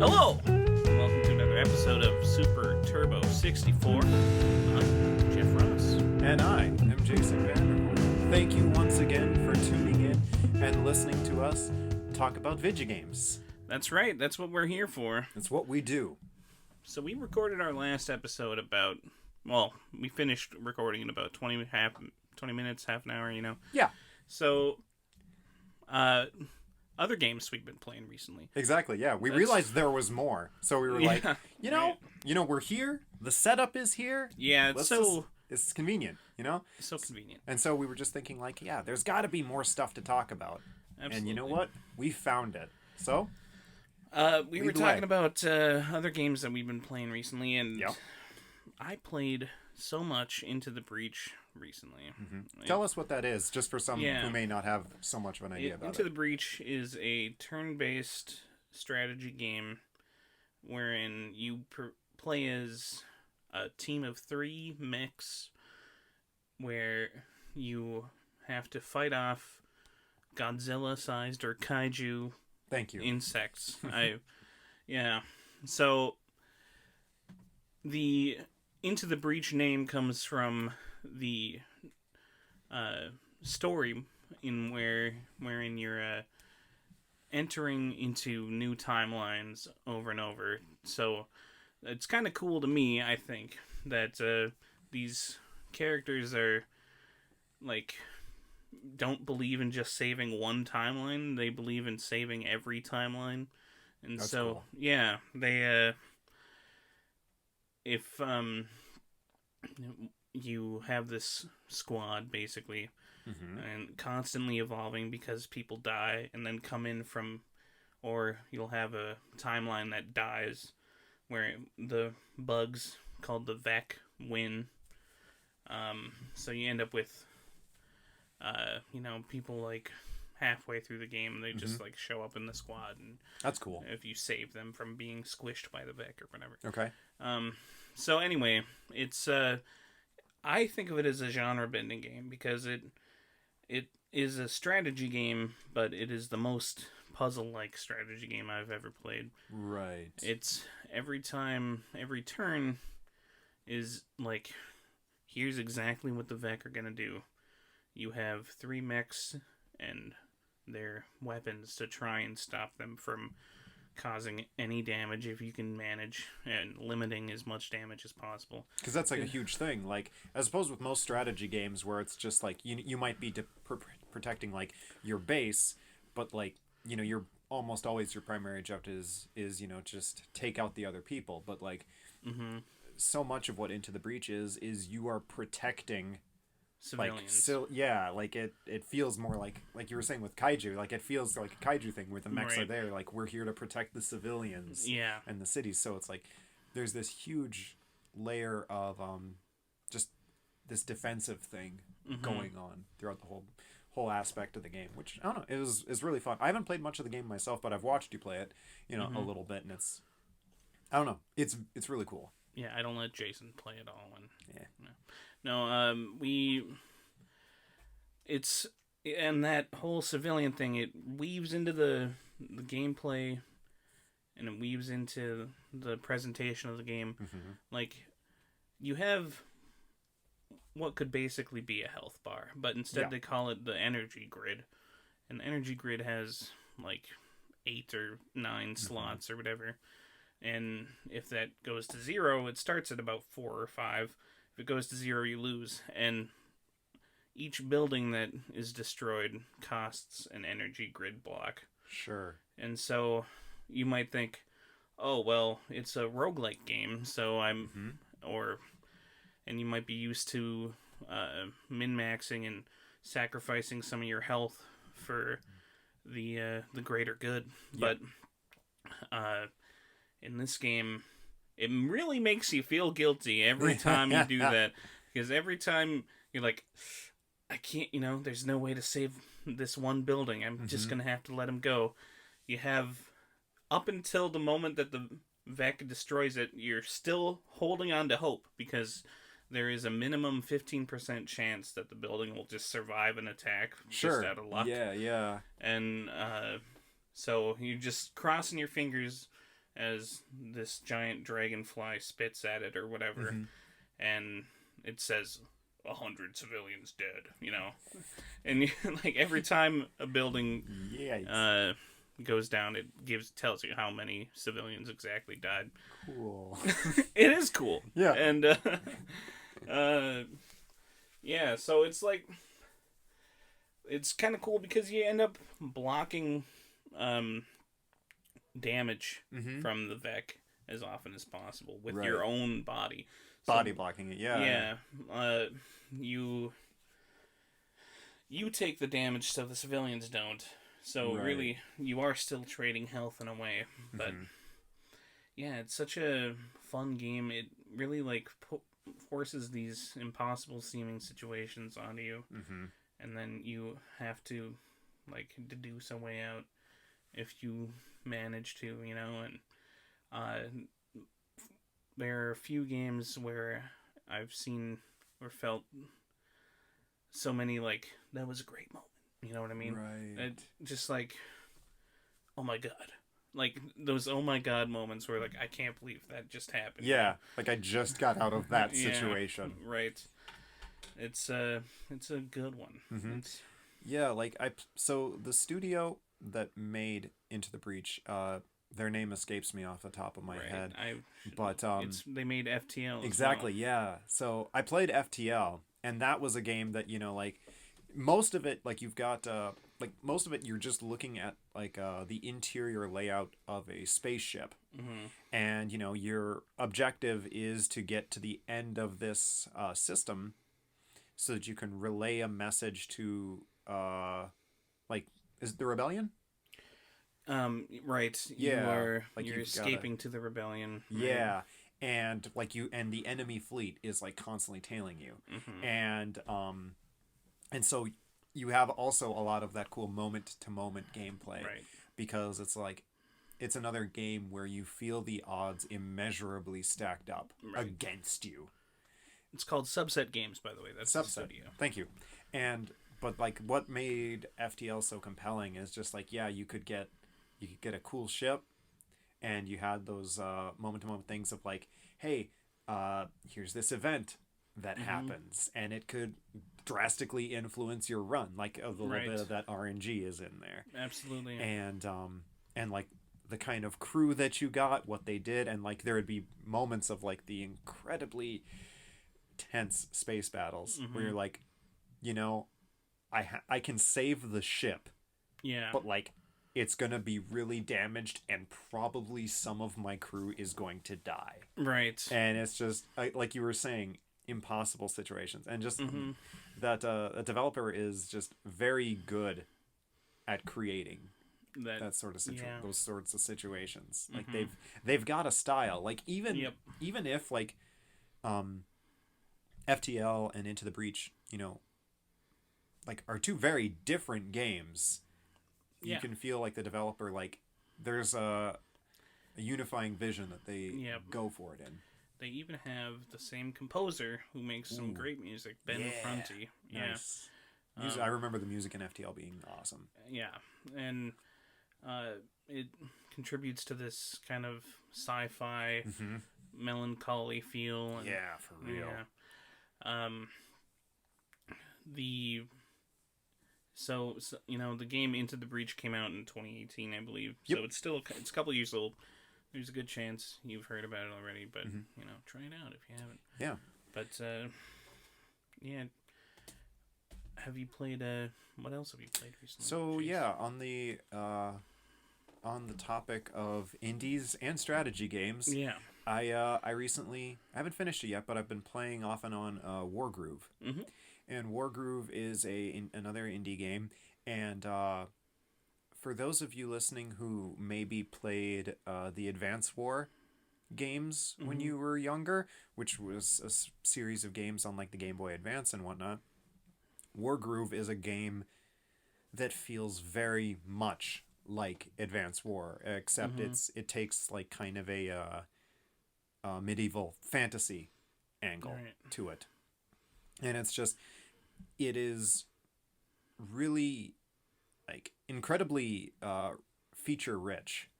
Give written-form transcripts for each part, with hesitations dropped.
Hello! Welcome to another episode of Super Turbo 64. I'm Jeff Ross. And I am Jason Vanderpool. Thank you once again for tuning in and listening to us talk about video games. That's right, that's what we're here for. That's what we do. So we recorded our last episode about, well, we finished recording in about 20 minutes, half an hour, you know? Yeah. So, other games we've been playing recently. Exactly, yeah. We realized there was more. So we were like, we're here. The setup is here. Yeah, it's convenient, you know? It's so convenient. And so we were just thinking like, yeah, there's got to be more stuff to talk about. Absolutely. And you know what? We found it. So? We were talking about other games that we've been playing recently, and I played so much Into the Breach recently. Mm-hmm. Tell us what that is, just for some who may not have so much of an idea about it. Into the Breach is a turn-based strategy game wherein you play as a team of 3 mechs where you have to fight off Godzilla-sized or kaiju insects. So the Into the Breach name comes from the story wherein you're entering into new timelines over and over. So it's kind of cool to me, I think, that these characters are like don't believe in just saving one timeline. They believe in saving every timeline. And That's so cool. Yeah, they if you have this squad basically, and constantly evolving because people die and then come in from, or you'll have a timeline that dies where the bugs called the Vec win. So you end up with people like halfway through the game, they just like show up in the squad, and that's cool if you save them from being squished by the Vec or whatever. Okay. So anyway, it's I think of it as a genre bending game because it is a strategy game, but it is the most puzzle like strategy game I've ever played. Right. It's every turn is like, here's exactly what the Vec are gonna do. You have 3 mechs and their weapons to try and stop them from causing any damage if you can manage, and limiting as much damage as possible. Because that's like a huge thing. Like, as opposed with most strategy games where it's just like you might be protecting like your base, but like you're almost always your primary objective is just take out the other people. But like so much of what Into the Breach is you are protecting civilians. Like it feels more like you were saying with kaiju, like it feels like a kaiju thing where the mechs are there, like we're here to protect the civilians and the cities. So it's like there's this huge layer of just this defensive thing going on throughout the whole aspect of the game, which I don't know, is really fun. I haven't played much of the game myself, but I've watched you play it, a little bit, and it's, I don't know, it's really cool. Yeah, I don't let Jason play it all. And that whole civilian thing, it weaves into the gameplay, and it weaves into the presentation of the game. Like, you have what could basically be a health bar, but instead they call it the energy grid. And the energy grid has like 8 or 9 slots or whatever. And if that goes to 0, it starts at about 4 or 5. If it goes to 0, you lose. And each building that is destroyed costs an energy grid block. Sure. And so you might think, oh, well, it's a roguelike game, so and you might be used to min-maxing and sacrificing some of your health for the greater good. Yep. But in this game, it really makes you feel guilty every time you do that. Because every time you're like, I can't, there's no way to save this one building. I'm just going to have to let him go. You have, up until the moment that the Vec destroys it, you're still holding on to hope. Because there is a minimum 15% chance that the building will just survive an attack just out of luck. Yeah. And so you're just crossing your fingers as this giant dragonfly spits at it or whatever, and it says 100 civilians dead, and like every time a building goes down, it tells you how many civilians exactly died. Cool. It is cool. Yeah. And so it's like, it's kind of cool because you end up blocking damage from the Vec as often as possible with your own body. Body blocking it, yeah. Yeah. You take the damage so the civilians don't. So really, you are still trading health in a way. But yeah, it's such a fun game. It really like forces these impossible seeming situations onto you. And then you have to like deduce a way out if you manage to, and there are a few games where I've seen or felt so many like, that was a great moment. You know what I mean? Right. It just like, oh my god. Like those oh my god moments where like, I can't believe that just happened. Yeah, like I just got out of that situation. Right. It's a good one. Yeah, like so the studio that made Into the Breach, their name escapes me off the top of my head. But they made FTL. Exactly, yeah. So I played FTL, and that was a game that, like most of it, like you've got like most of it you're just looking at like the interior layout of a spaceship. And your objective is to get to the end of this system so that you can relay a message to like, is it the rebellion? Right. Yeah. You're escaping to the rebellion. Yeah. Right? And like and the enemy fleet is like constantly tailing you. And so you have also a lot of that cool moment to moment gameplay. Right. Because it's like, it's another game where you feel the odds immeasurably stacked up against you. It's called Subset Games, by the way. That's Subset. The studio. Thank you. But like what made FTL so compelling is just like, yeah, you could get a cool ship, and you had those moment to moment things of like, hey, here's this event that happens, and it could drastically influence your run. Like a little bit of that RNG is in there. Absolutely. And like the kind of crew that you got, what they did, and like there would be moments of like the incredibly tense space battles where you're like, I can save the ship. Yeah. But like, it's gonna be really damaged, and probably some of my crew is going to die. Right. And it's just like you were saying, impossible situations, and just that a developer is just very good at creating that sort of those sorts of situations. Like they've got a style. Like even if like FTL and Into the Breach, like are two very different games. You can feel like the developer, like there's a unifying vision that they go for it in. They even have the same composer who makes some great music, Ben Prunty. Nice. I remember the music in FTL being awesome. Yeah, and it contributes to this kind of sci-fi melancholy feel. And, for real. Yeah. So the game Into the Breach came out in 2018, I believe. Yep. So it's a couple years old. There's a good chance you've heard about it already, but try it out if you haven't. Yeah. But have you played? What else have you played recently? So on the topic of indies and strategy games, I recently, I haven't finished it yet, but I've been playing off and on Wargroove. And Wargroove is another indie game, and for those of you listening who maybe played the Advance War games when you were younger, which was a series of games on like the Game Boy Advance and whatnot, Wargroove is a game that feels very much like Advance War, except it takes like kind of a medieval fantasy angle to it. And it is really like incredibly feature rich.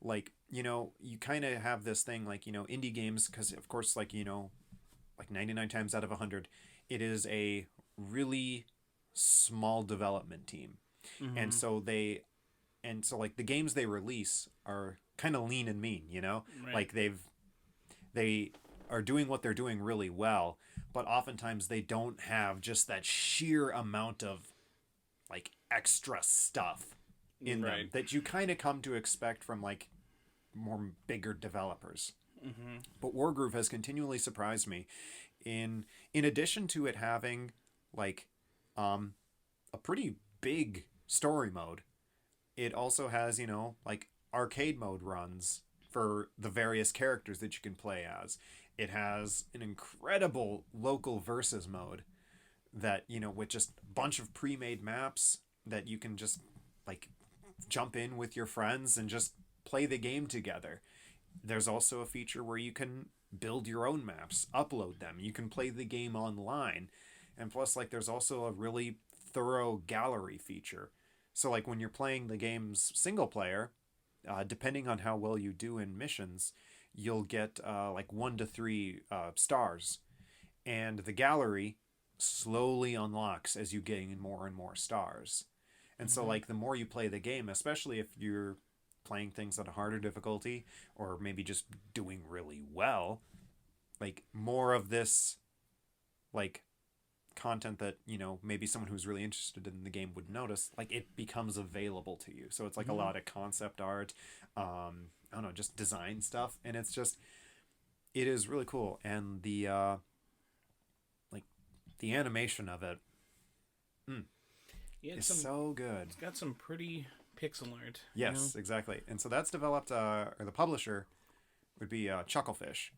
like, you know, you kind of have this thing like, you know, indie games, because of course, like, you know, like 99 times out of 100, it is a really small development team. And so like the games they release are kind of lean and mean, you know? Right. Like they are doing what they're doing really well, but oftentimes they don't have just that sheer amount of like extra stuff in them that you kind of come to expect from like more bigger developers. But Wargroove has continually surprised me in addition to it having like a pretty big story mode. It also has, you know, like arcade mode runs for the various characters that you can play as. It has an incredible local versus mode that, you know, with just a bunch of pre-made maps that you can just like jump in with your friends and just play the game together. There's also a feature where you can build your own maps, upload them. You can play the game online. And plus, like, there's also a really thorough gallery feature. So, like, when you're playing the game's single player, depending on how well you do in missions, you'll get like 1 to 3 stars. And the gallery slowly unlocks as you gain more and more stars. And so, like, the more you play the game, especially if you're playing things at a harder difficulty or maybe just doing really well, like, more of this, like, content that, you know, maybe someone who's really interested in the game would notice, like, it becomes available to you. So it's like a lot of concept art, I don't know, just design stuff. And it's just, it is really cool. And the, like, the animation of it, it's so good. It's got some pretty pixel art. Yes, you know? Exactly. And so that's developed, or the publisher would be Chucklefish.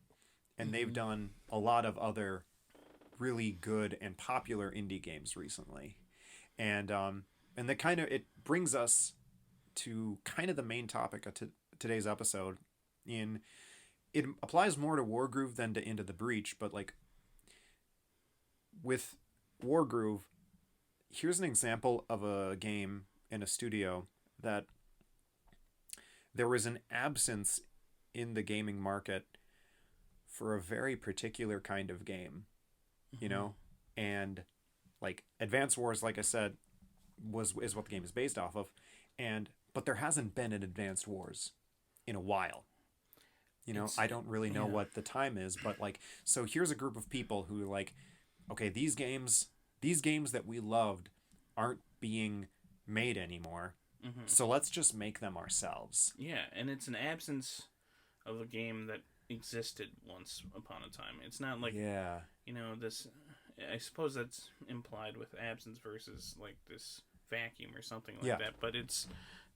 And they've done a lot of other really good and popular indie games recently. And that kind of, it brings us to kind of the main topic of today's episode. It applies more to Wargroove than to Into the Breach, but like with Wargroove, here's an example of a game in a studio that there was an absence in the gaming market for a very particular kind of game, you know? And like Advance Wars, like I said, is what the game is based off of. But there hasn't been an Advanced Wars in a while. You know, I don't really know what the time is, but like, so here's a group of people who are like, okay, these games that we loved aren't being made anymore. So let's just make them ourselves. Yeah, and it's an absence of a game that existed once upon a time. It's not like, you know, this, I suppose that's implied with absence versus like this vacuum or something like that, but it's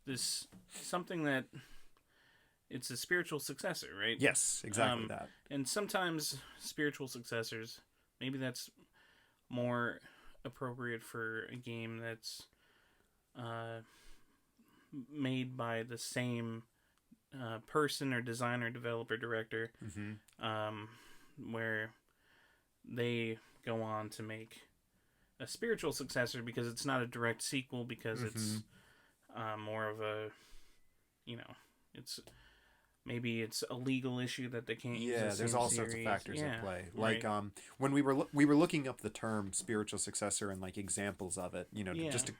this something that it's a spiritual successor, right? Yes, exactly that. And sometimes spiritual successors, maybe that's more appropriate for a game that's made by the same person or designer, developer, director, where they go on to make a spiritual successor because it's not a direct sequel, because it's more of a, you know, maybe it's a legal issue that they can't use. Yeah, there's all sorts of factors at play. Like when we were looking up the term spiritual successor and like examples of it, you know,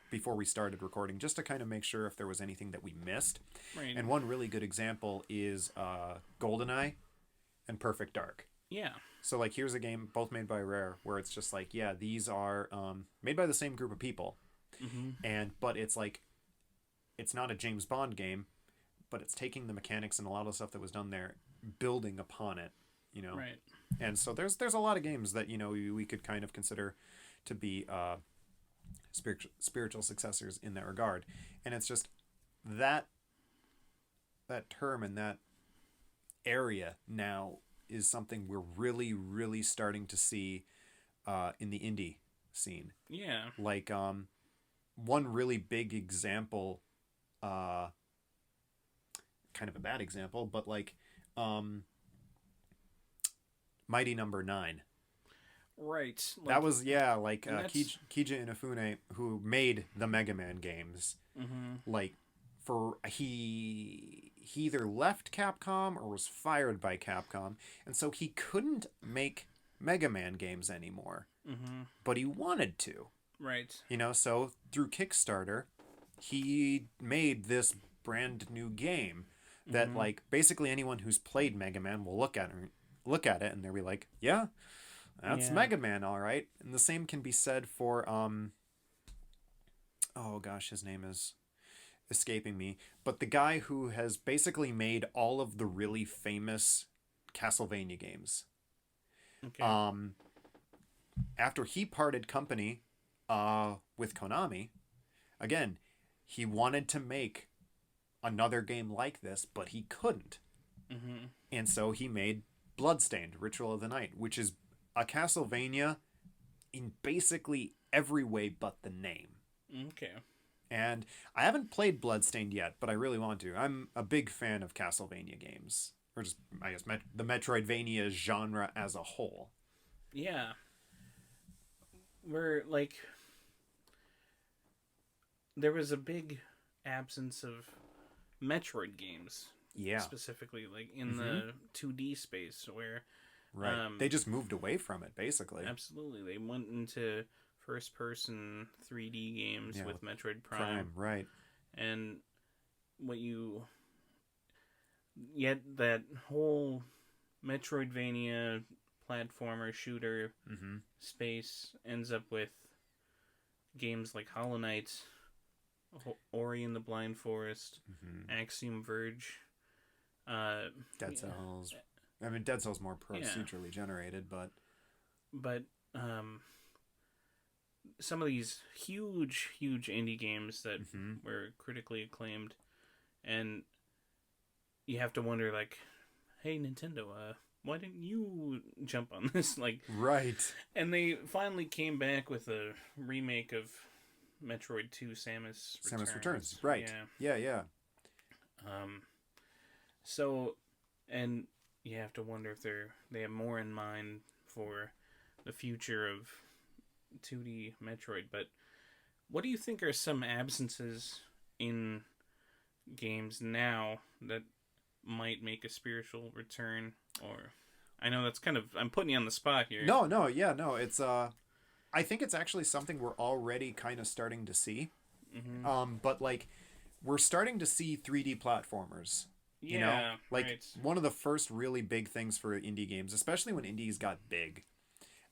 before we started recording, just to kind of make sure if there was anything that we missed. Right. And one really good example is GoldenEye and Perfect Dark. Yeah. So like here's a game both made by Rare where it's just like, yeah, these are made by the same group of people. But it's like, it's not a James Bond game, but it's taking the mechanics and a lot of the stuff that was done there, building upon it, you know. Right. And so there's a lot of games that, you know, we could kind of consider to be spiritual successors in that regard. And it's just that term and that area now is something we're really, really starting to see in the indie scene. Yeah. Like one really big example, kind of a bad example, but like Mighty Number 9. Right. Like, that was Keiji Inafune, who made the Mega Man games, like for he either left Capcom or was fired by Capcom, and so he couldn't make Mega Man games anymore. Mm-hmm. But he wanted to. Right. So through Kickstarter, he made this brand new game that Mm-hmm. like basically anyone who's played Mega Man will look at it and they'll be like, yeah, that's Mega Man, all right. And the same can be said for oh gosh, his name is escaping me, but the guy who has basically made all of the really famous Castlevania games. Okay. After he parted company with Konami, again, he wanted to make another game like this, but he couldn't. Mm-hmm. And so he made Bloodstained, Ritual of the Night, which is a Castlevania in basically every way but the name. Okay. And I haven't played Bloodstained yet, but I really want to. I'm a big fan of Castlevania games. Or just, I guess, the Metroidvania genre as a whole. Yeah. We're like... There was a big absence of Metroid games. Yeah. Specifically, like in the 2D space where... Right. They just moved away from it, basically. Absolutely. They went into first-person 3D games with Metroid Prime. Right. And what you... Yet that whole Metroidvania platformer shooter space ends up with games like Hollow Knight, Ori and the Blind Forest, Axiom Verge, Dead Cells. I mean, Dead Cells more procedurally generated, but some of these huge indie games that were critically acclaimed, and you have to wonder, like, hey, Nintendo, why didn't you jump on this? Like, right. And they finally came back with a remake of Metroid 2: Samus Returns. Right. Yeah. So, and you have to wonder if they have more in mind for the future of 2D Metroid. But what do you think are some absences in games now that might make a spiritual return? Or I know that's kind of, I'm putting you on the spot here. No, it's I think it's actually something we're already kind of starting to see. But like we're starting to see 3D platformers. Like one of the first really big things for indie games, especially when indies got big,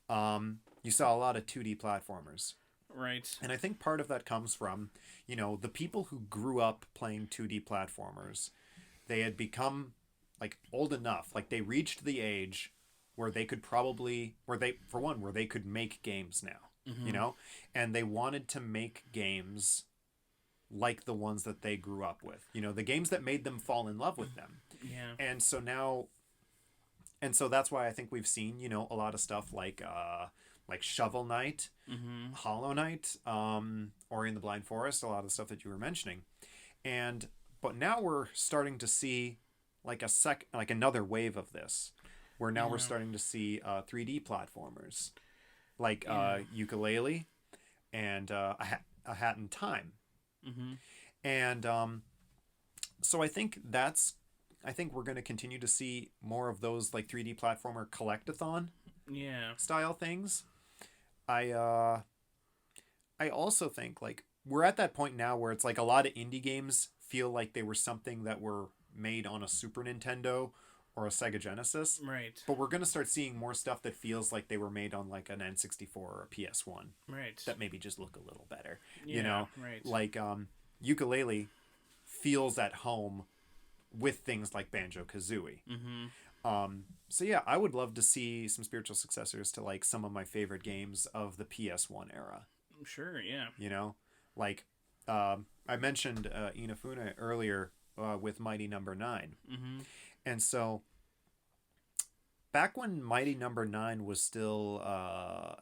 you saw a lot of 2D platformers. Right. And I think part of that comes from, the people who grew up playing 2D platformers. They had become like old enough, like they reached the age where they could where they could make games now, and they wanted to make games like the ones that they grew up with, the games that made them fall in love with them. Yeah. And so that's why I think we've seen, a lot of stuff like Shovel Knight, Hollow Knight, Ori and the Blind Forest, a lot of the stuff that you were mentioning. But now we're starting to see like another wave of this, where now we're starting to see 3D platformers, like Ukulele and A Hat in Time. And so I think we're going to continue to see more of those like 3D platformer collectathon style things. I also think like we're at that point now where it's like a lot of indie games feel like they were something that were made on a Super Nintendo or a Sega Genesis. Right. But we're going to start seeing more stuff that feels like they were made on like an N64 or a PS1. Right. That maybe just look a little better. Right. Like Ukulele feels at home with things like Banjo-Kazooie. So yeah, I would love to see some spiritual successors to like some of my favorite games of the PS1 era. Sure, yeah. Like I mentioned Inafune earlier with Mighty Number 9. And so back when Mighty Number 9 was still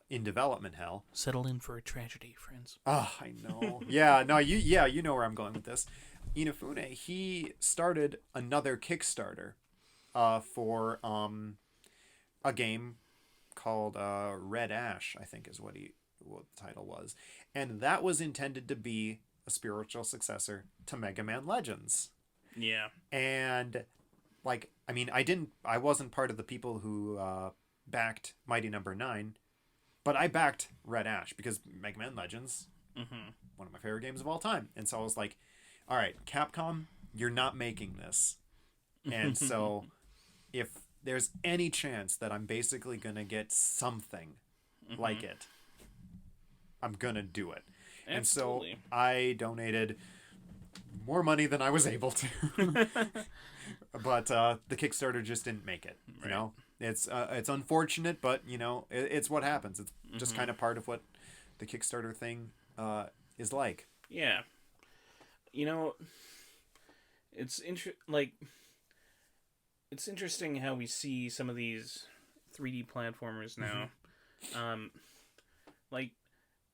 in development hell. Settle in for a tragedy, friends. Oh, I know. You know where I'm going with this. Inafune, he started another Kickstarter for a game called Red Ash, I think is what the title was. And that was intended to be a spiritual successor to Mega Man Legends. Yeah. And like, I mean, I wasn't part of the people who backed Mighty Number 9, but I backed Red Ash because Mega Man Legends, one of my favorite games of all time. And so I was like, all right, Capcom, you're not making this. And so if there's any chance that I'm basically going to get something like it, I'm going to do it. Absolutely. And so I donated more money than I was able to. But the Kickstarter just didn't make it, you know? It's unfortunate, but, you know, it's what happens. It's just kind of part of what the Kickstarter thing is like. Yeah. You know, it's interesting how we see some of these 3D platformers now. Like,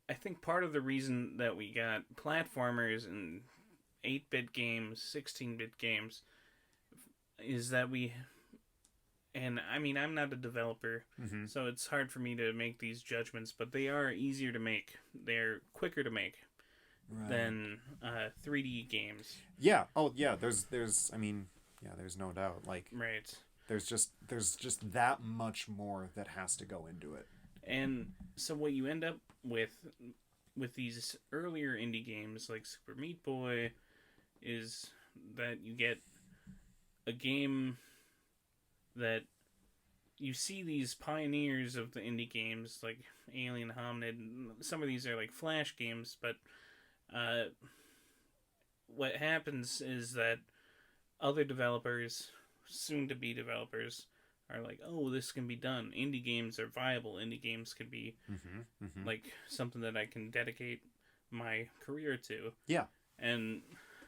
I think part of the reason that we got platformers and 8-bit games, 16-bit games, is that and I mean, I'm not a developer, so it's hard for me to make these judgments, but they are easier to make. They're quicker to make than 3D games. Yeah. Oh, yeah. There's I mean, yeah, there's no doubt. Like, right. There's just that much more that has to go into it. And so what you end up with these earlier indie games like Super Meat Boy is that you get a game that you see these pioneers of the indie games like Alien Hominid. Some of these are like Flash games, but what happens is that other developers, soon-to-be developers, are like, oh, this can be done. Indie games are viable. Indie games can be like something that I can dedicate my career to. Yeah. And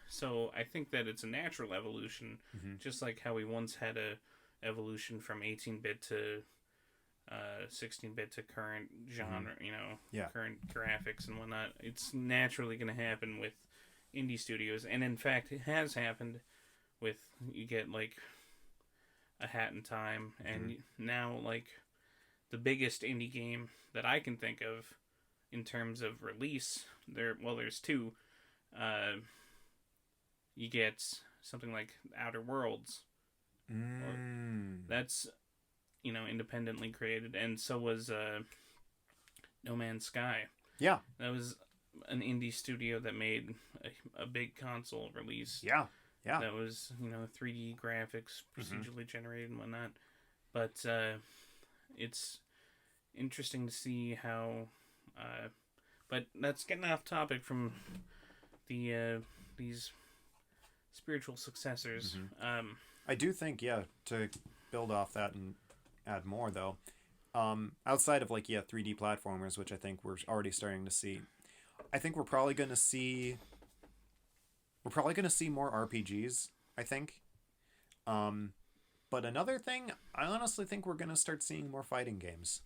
so I think that it's a natural evolution, just like how we once had a evolution from 18-bit to 16-bit to current genre, you know, current graphics and whatnot. It's naturally going to happen with indie studios. And in fact, it has happened with, you get like A Hat in Time, and now like the biggest indie game that I can think of in terms of release, there's two. You get something like Outer Worlds. That's, you know, independently created, and so was No Man's Sky. Yeah. That was an indie studio that made a big console release. Yeah. Yeah. That was, you know, 3D graphics, procedurally generated and whatnot. But it's interesting to see how... but that's getting off topic from these spiritual successors. I do think, to build off that and add more, though, outside of, like, 3D platformers, which I think we're already starting to see, I think we're probably going to see more RPGs, I think. But another thing, I honestly think we're going to start seeing more fighting games.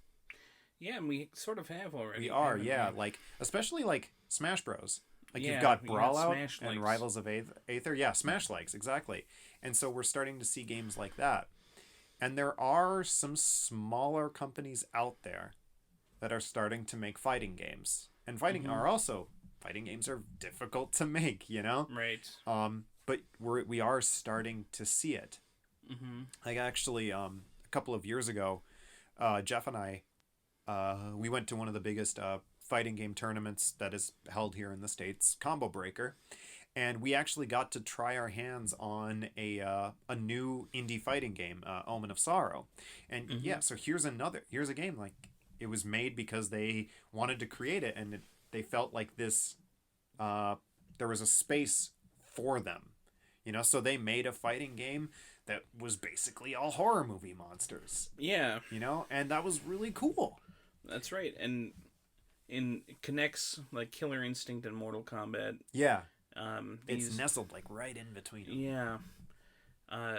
Yeah, and we sort of have already. We are, yeah. We? Like, especially, like, Smash Bros. Like, you've got Brawlout and Rivals of Aether. Yeah, Smash-likes, exactly. And so we're starting to see games like that. And there are some smaller companies out there that are starting to make fighting games. And fighting games are difficult to make, you know? Right. But we are starting to see it. Like, actually, a couple of years ago, Jeff and I, we went to one of the biggest fighting game tournaments that is held here in the States, Combo Breaker. And we actually got to try our hands on a new indie fighting game, Omen of Sorrow. And so here's a game, like, it was made because they wanted to create it, and they felt like this, there was a space for them, you know, so they made a fighting game that was basically all horror movie monsters. Yeah. You know, and that was really cool. That's right. And it connects like Killer Instinct and Mortal Kombat. Yeah. It's nestled like right in between them. Yeah.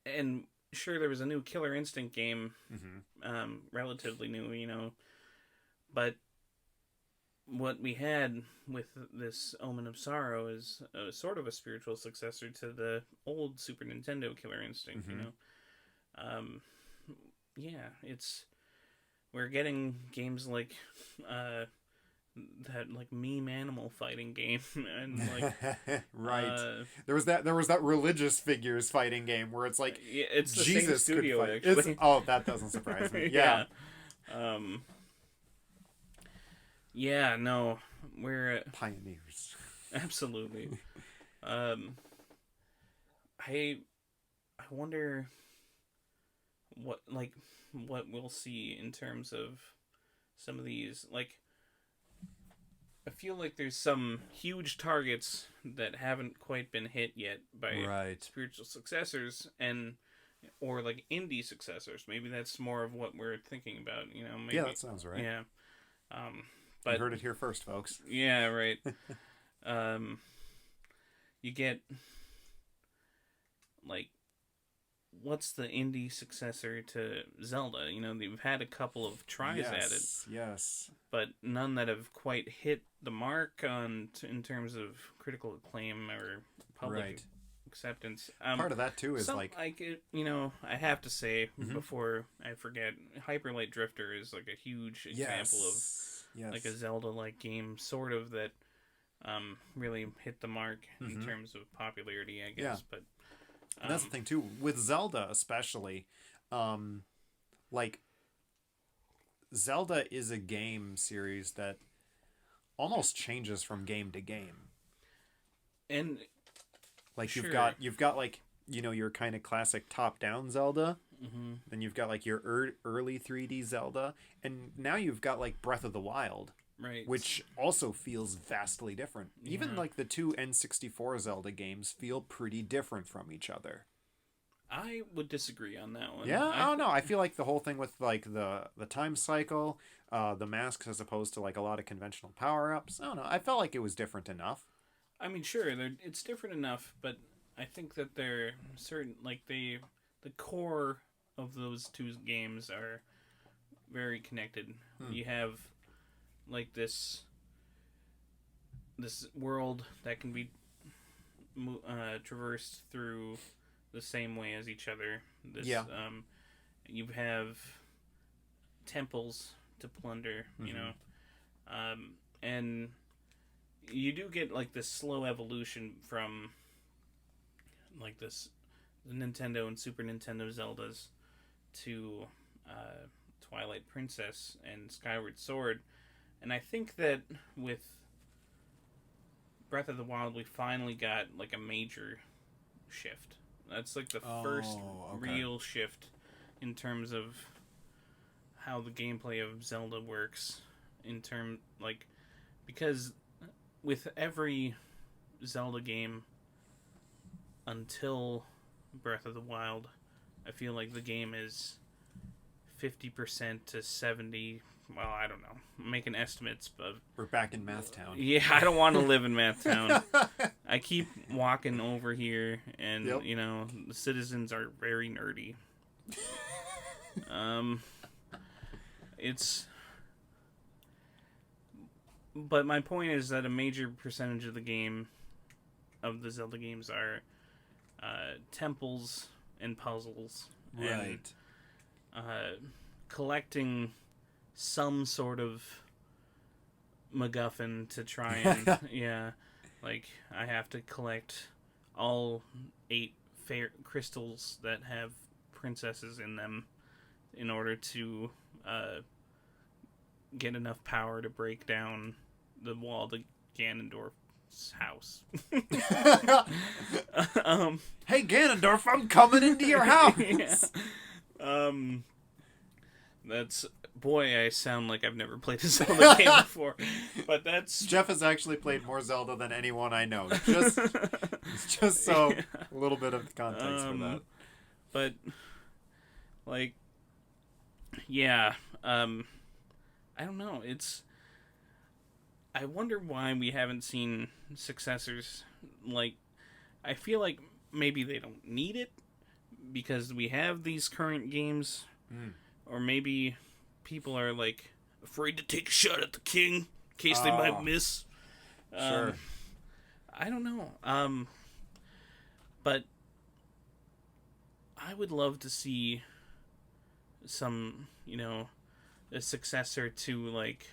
And sure, there was a new Killer Instinct game, relatively new, you know, but what we had with this Omen of Sorrow is sort of a spiritual successor to the old Super Nintendo Killer Instinct, you know. We're getting games like that like meme animal fighting game, and like right. There was that religious figures fighting game where it's like it's the Jesus same studio, could fight. actually. That doesn't surprise me. Yeah. Yeah, no, we're pioneers. Absolutely. I wonder what we'll see in terms of some of these. Like, I feel like there's some huge targets that haven't quite been hit yet by spiritual successors or like indie successors. Maybe that's more of what we're thinking about. You know, maybe, yeah, that sounds right. Yeah. But you heard it here first, folks. Yeah, right. You get like, what's the indie successor to Zelda? You know, they've had a couple of tries at it. Yes. But none that have quite hit the mark in terms of critical acclaim or public acceptance. Part of that too is you know, I have to say before I forget, Hyper Light Drifter is like a huge example of like a Zelda-like game, sort of, that really hit the mark in terms of popularity, I guess. Yeah. But and that's the thing too with Zelda, especially. Like, Zelda is a game series that almost changes from game to game. And like, you've got like, you know, your kind of classic top-down Zelda. Then you've got like your early 3D Zelda, and now you've got like Breath of the Wild, right, which also feels vastly different. Yeah. Even like the two N64 Zelda games feel pretty different from each other. I would disagree on that one. Yeah, I don't know. I feel like the whole thing with like the time cycle, the masks as opposed to like a lot of conventional power-ups, I don't know. I felt like it was different enough. I mean, sure, it's different enough, but I think that they're certain, like the core of those two games are very connected. You have like this world that can be traversed through the same way as each other. You have temples to plunder, you know, and you do get like this slow evolution from like the Nintendo and Super Nintendo Zeldas to Twilight Princess and Skyward Sword. And I think that with Breath of the Wild, we finally got like a major shift. That's like the first real shift in terms of how the gameplay of Zelda works. Because with every Zelda game until Breath of the Wild, I feel like the game is 50% to 70%. Well, I don't know. I'm making estimates, but we're back in Math Town. Yeah, I don't want to live in Math Town. I keep walking over here, and you know, the citizens are very nerdy. But my point is that a major percentage of the Zelda games are temples and puzzles, right? And collecting some sort of MacGuffin to try and like, I have to collect all 8 crystals that have princesses in them in order to get enough power to break down the wall to Ganondorf's house. Hey Ganondorf, I'm coming into your house. Boy, I sound like I've never played a Zelda game before, but that's... Jeff has actually played more Zelda than anyone I know. Just so a little bit of context for that. But, like, yeah, I don't know. I wonder why we haven't seen successors. Like, I feel like maybe they don't need it because we have these current games, or maybe people are like afraid to take a shot at the king in case they might miss. Sure. I don't know. But I would love to see some, you know, a successor to like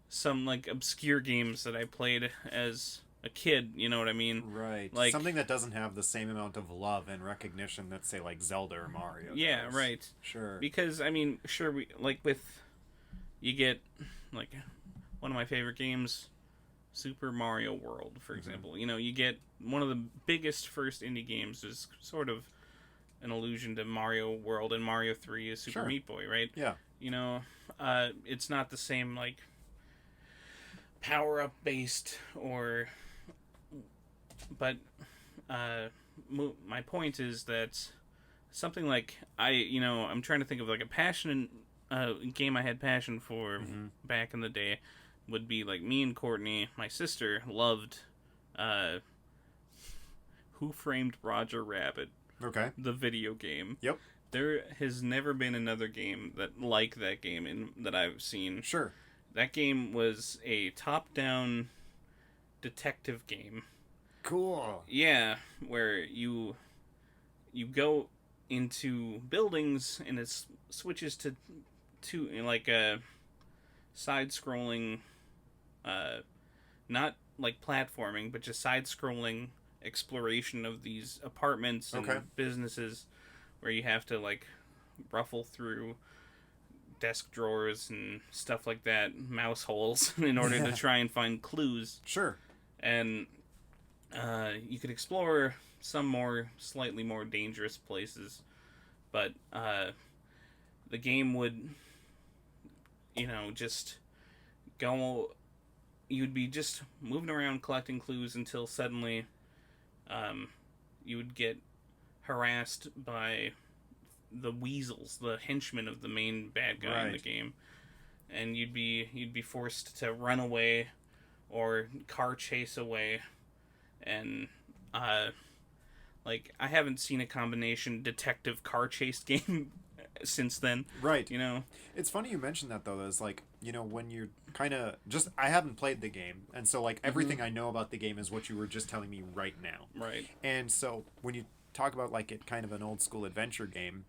some like obscure games that I played as a kid, you know what I mean? Right. Like something that doesn't have the same amount of love and recognition that, say, like Zelda or Mario yeah, does. right. Sure. Because I mean, sure, we like with you get like one of my favorite games, Super Mario World, for example. You know, you get one of the biggest first indie games is sort of an allusion to Mario World, and Mario 3 is Super Meat Boy, right? Yeah. You know, it's not the same like power up based or but my point is that something like I'm trying to think of like a passion game I had passion for back in the day would be like me and Courtney, my sister, loved Who Framed Roger Rabbit. Okay. The video game. Yep. There has never been another game that game that I've seen. Sure. That game was a top-down detective game. Cool. Yeah, where you go into buildings and it switches to like a side-scrolling, not like platforming, but just side-scrolling exploration of these apartments and businesses, where you have to like ruffle through desk drawers and stuff like that, mouse holes, in order to try and find clues. Sure. And you could explore some slightly more dangerous places, but the game would, just go. You'd be just moving around collecting clues until suddenly, you would get harassed by the weasels, the henchmen of the main bad guy in the game, and you'd be forced to run away or car chase away, and like I haven't seen a combination detective car chase game since then. Right. It's funny you mentioned that though. Is like, when you're kind of just, I haven't played the game, and so like everything I know about the game is what you were just telling me right now. Right. And so when you talk about like it kind of an old school adventure game,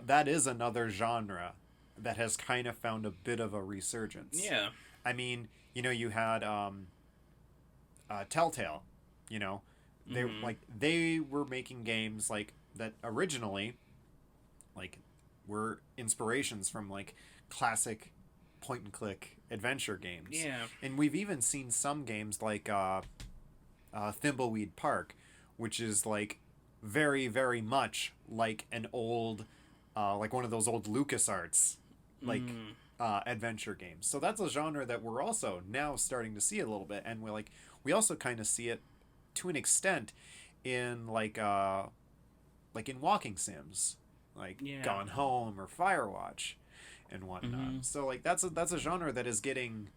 that is another genre that has kind of found a bit of a resurgence. Yeah. I mean, you had Telltale, they were making games like that originally like were inspirations from like classic point and click adventure games. Yeah. And we've even seen some games like Thimbleweed Park, which is like very, very much like an old like one of those old LucasArts like adventure games. So that's a genre that we're also now starting to see a little bit, and we also kind of see it to an extent in like in walking sims, like Gone Home or Firewatch and whatnot. So like that's a genre that is getting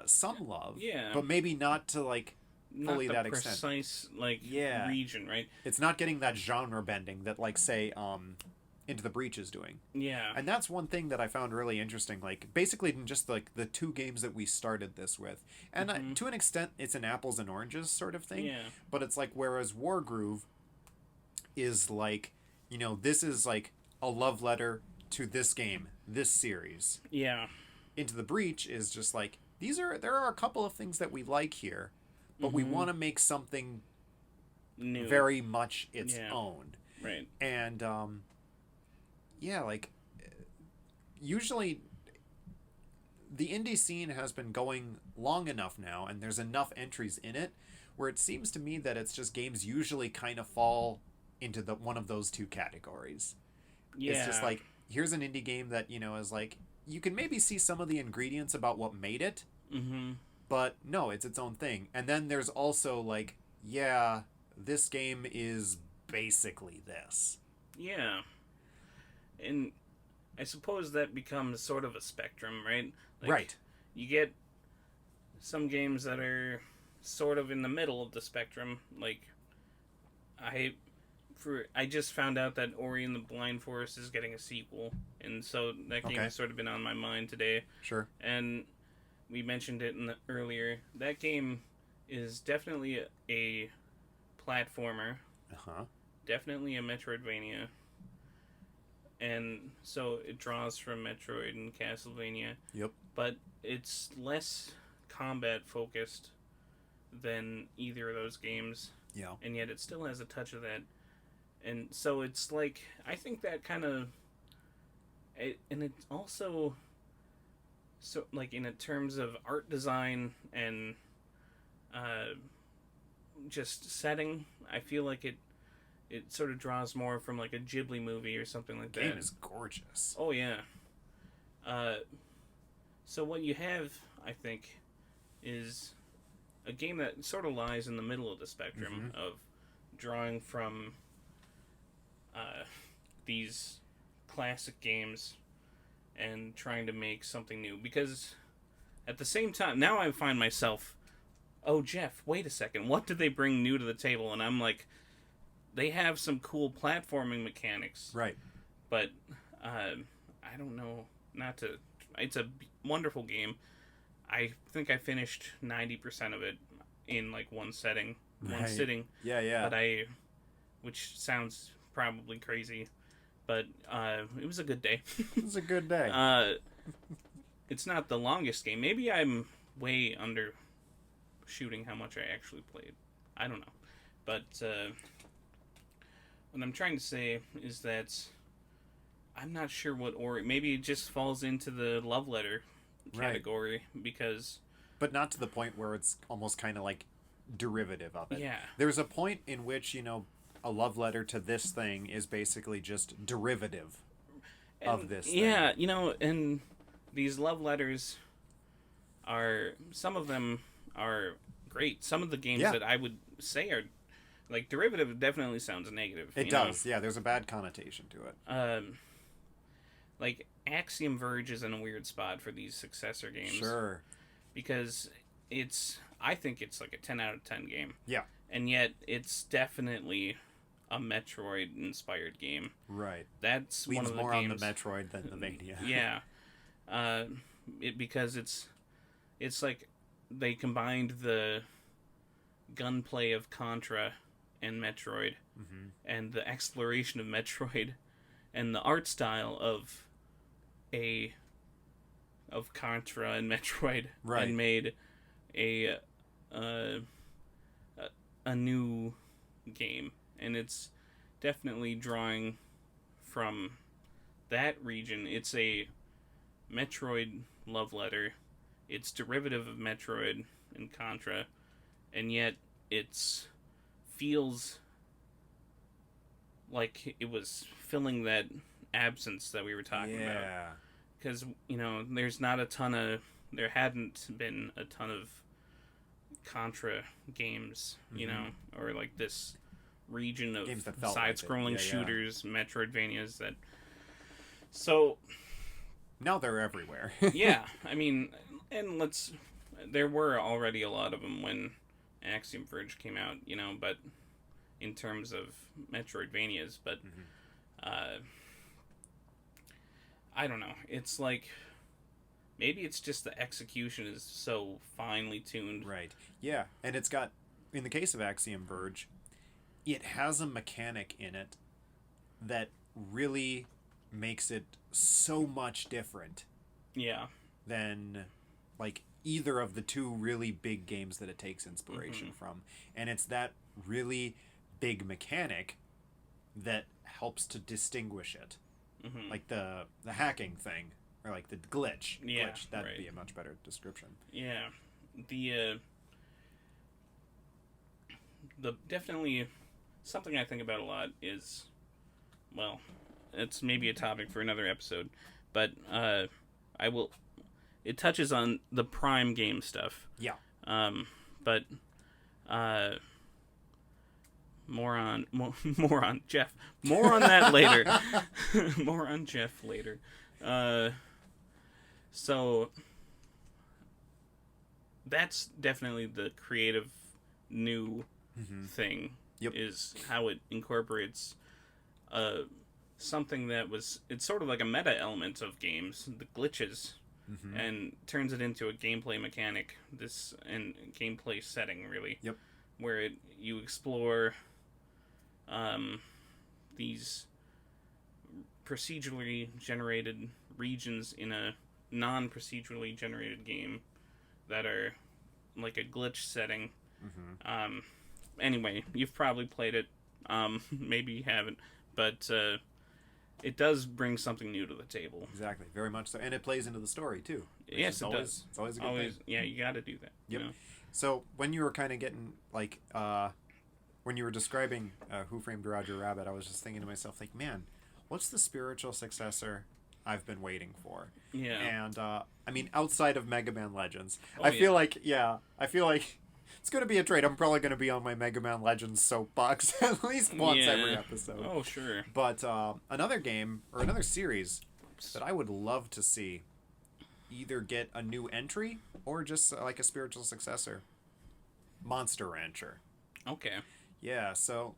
some love, but maybe not to like fully that extent. Precise region, right? It's not getting that genre bending that like say Into the Breach is doing. Yeah. And that's one thing that I found really interesting, like basically in just like the two games that we started this with. And to an extent it's an apples and oranges sort of thing. Yeah. But it's like, whereas Wargroove is like, this is like a love letter to this game, this series. Yeah. Into the Breach is just like, there are a couple of things that we like here, but we want to make something new, very much its own. Right. And like usually the indie scene has been going long enough now, and there's enough entries in it where it seems to me that it's just games usually kind of fall into one of those two categories. Yeah. It's just like, here's an indie game that, is like, you can maybe see some of the ingredients about what made it, but no, it's its own thing. And then there's also like, this game is basically this. Yeah. And I suppose that becomes sort of a spectrum, right? Like, right. You get some games that are sort of in the middle of the spectrum. Like, I just found out that Ori and the Blind Forest is getting a sequel, and so that game has sort of been on my mind today. Sure. And we mentioned it earlier. That game is definitely a platformer. Definitely a Metroidvania. And so it draws from Metroid and Castlevania. Yep. But it's less combat focused than either of those games. Yeah. And yet it still has a touch of that. And so it's like, I think that kind of, and it's also, so like in terms of art design and just setting, I feel like it sort of draws more from like a Ghibli movie or something like that. The game is gorgeous. Oh yeah. So what you have, I think, is a game that sort of lies in the middle of the spectrum of drawing from these classic games and trying to make something new. Because at the same time, now I find myself, oh, Jeff, wait a second, what did they bring new to the table? And I'm like, they have some cool platforming mechanics. Right. But I don't know, it's a wonderful game. I think I finished 90% of it in like one sitting. Yeah. Which sounds probably crazy, but it was a good day. It was a good day. It's not the longest game. Maybe I'm way under shooting how much I actually played. I don't know. But what I'm trying to say is that I'm not sure what maybe it just falls into the love letter category because... But not to the point where it's almost kind of like derivative of it. Yeah. There's a point in which, a love letter to this thing is basically just derivative of this thing. Yeah, and these love letters some of them are great. Some of the games that I would say are, like, derivative definitely sounds negative. It does, yeah, there's a bad connotation to it. Like, Axiom Verge is in a weird spot for these successor games. Sure. Because I think it's like a 10 out of 10 game. Yeah. And yet, it's definitely a Metroid-inspired game. Right. That's leans one of the more games... on the Metroid than the Mania. Yeah. Because it's like they combined the gunplay of Contra and Metroid, and the exploration of Metroid, and the art style of Contra and Metroid, right. and made a new game. And it's definitely drawing from that region. It's a Metroid love letter. It's derivative of Metroid and Contra, and yet it feels like it was filling that absence that we were talking about. Yeah. Because, there hadn't been a ton of Contra games, or like this region of side-scrolling like shooters, Metroidvanias that... So... Now they're everywhere. Yeah, I mean, and there were already a lot of them when Axiom Verge came out, but in terms of Metroidvanias, but I don't know. It's like, maybe it's just the execution is so finely tuned. Right. Yeah, and it's got, in the case of Axiom Verge, it has a mechanic in it that really makes it so much different. Yeah. Than, like, either of the two really big games that it takes inspiration from. And it's that really big mechanic that helps to distinguish it. Like the hacking thing, or like the glitch. Yeah, that'd be a much better description. Yeah. The definitely something I think about a lot is, well, it's maybe a topic for another episode, but it touches on the Prime game stuff. Yeah. But more on Jeff. More on that later. More on Jeff later. So that's definitely the creative new thing. Yep. Is how it incorporates something that it's sort of like a meta element of games, the glitches, and turns it into a gameplay mechanic, and gameplay setting, really. Yep. Where you explore these procedurally generated regions in a non-procedurally generated game that are like a glitch setting. Anyway, you've probably played it. Maybe you haven't, but it does bring something new to the table. Exactly, very much so, and it plays into the story too. Yes, it does. It's always a good thing. Yeah, you got to do that. Yep. You know? So when you were kind of getting like when you were describing Who Framed Roger Rabbit, I was just thinking to myself, like, man, what's the spiritual successor I've been waiting for? Yeah. And I mean, outside of Mega Man Legends, I feel like it's going to be a trade. I'm probably going to be on my Mega Man Legends soapbox at least once every episode. Oh, sure. But another game or another series that I would love to see either get a new entry or just like a spiritual successor. Monster Rancher. Okay. Yeah, so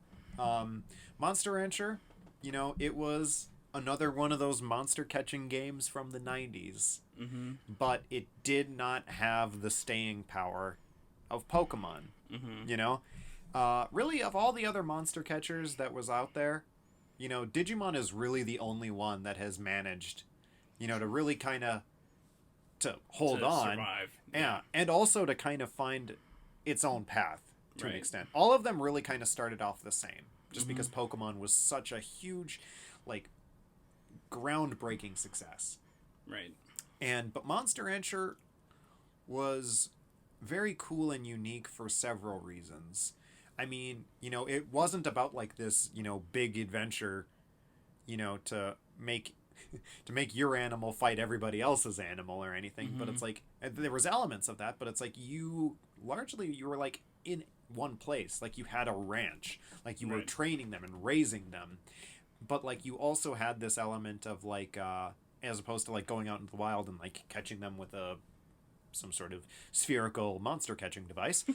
Monster Rancher, you know, it was another one of those monster catching games from the 90s. Mm-hmm. But it did not have the staying power of Pokemon. Mm-hmm. You know? Really, of all the other monster catchers that was out there, you know, Digimon is really the only one that has managed, you know, to really kind of to hold on. Survive. Yeah, and also to kind of find its own path to an extent. All of them really kind of started off the same, just because Pokemon was such a huge, like, groundbreaking success. Right. But Monster Rancher was very cool and unique for several reasons. I mean, you know, it wasn't about like this, you know, big adventure, you know, to make your animal fight everybody else's animal or anything, but it's like there was elements of that, but it's like you were like in one place, like you had a ranch, like you were training them and raising them, but like you also had this element of like as opposed to like going out into the wild and like catching them with some sort of spherical monster catching device,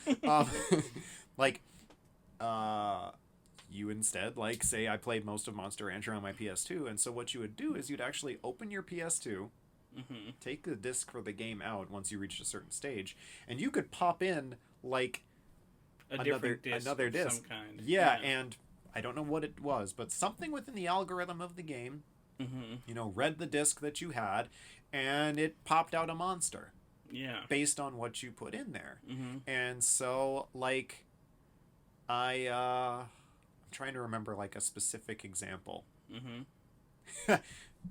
like you instead, like, say I played most of Monster Rancher on my PS2, and so what you would do is you'd actually open your PS2, take the disc for the game out once you reached a certain stage, and you could pop in like another disc of some kind. Yeah, and I don't know what it was, but something within the algorithm of the game, you know, read the disc that you had, and it popped out a monster. Yeah. Based on what you put in there. And so, like, I'm trying to remember, like, a specific example.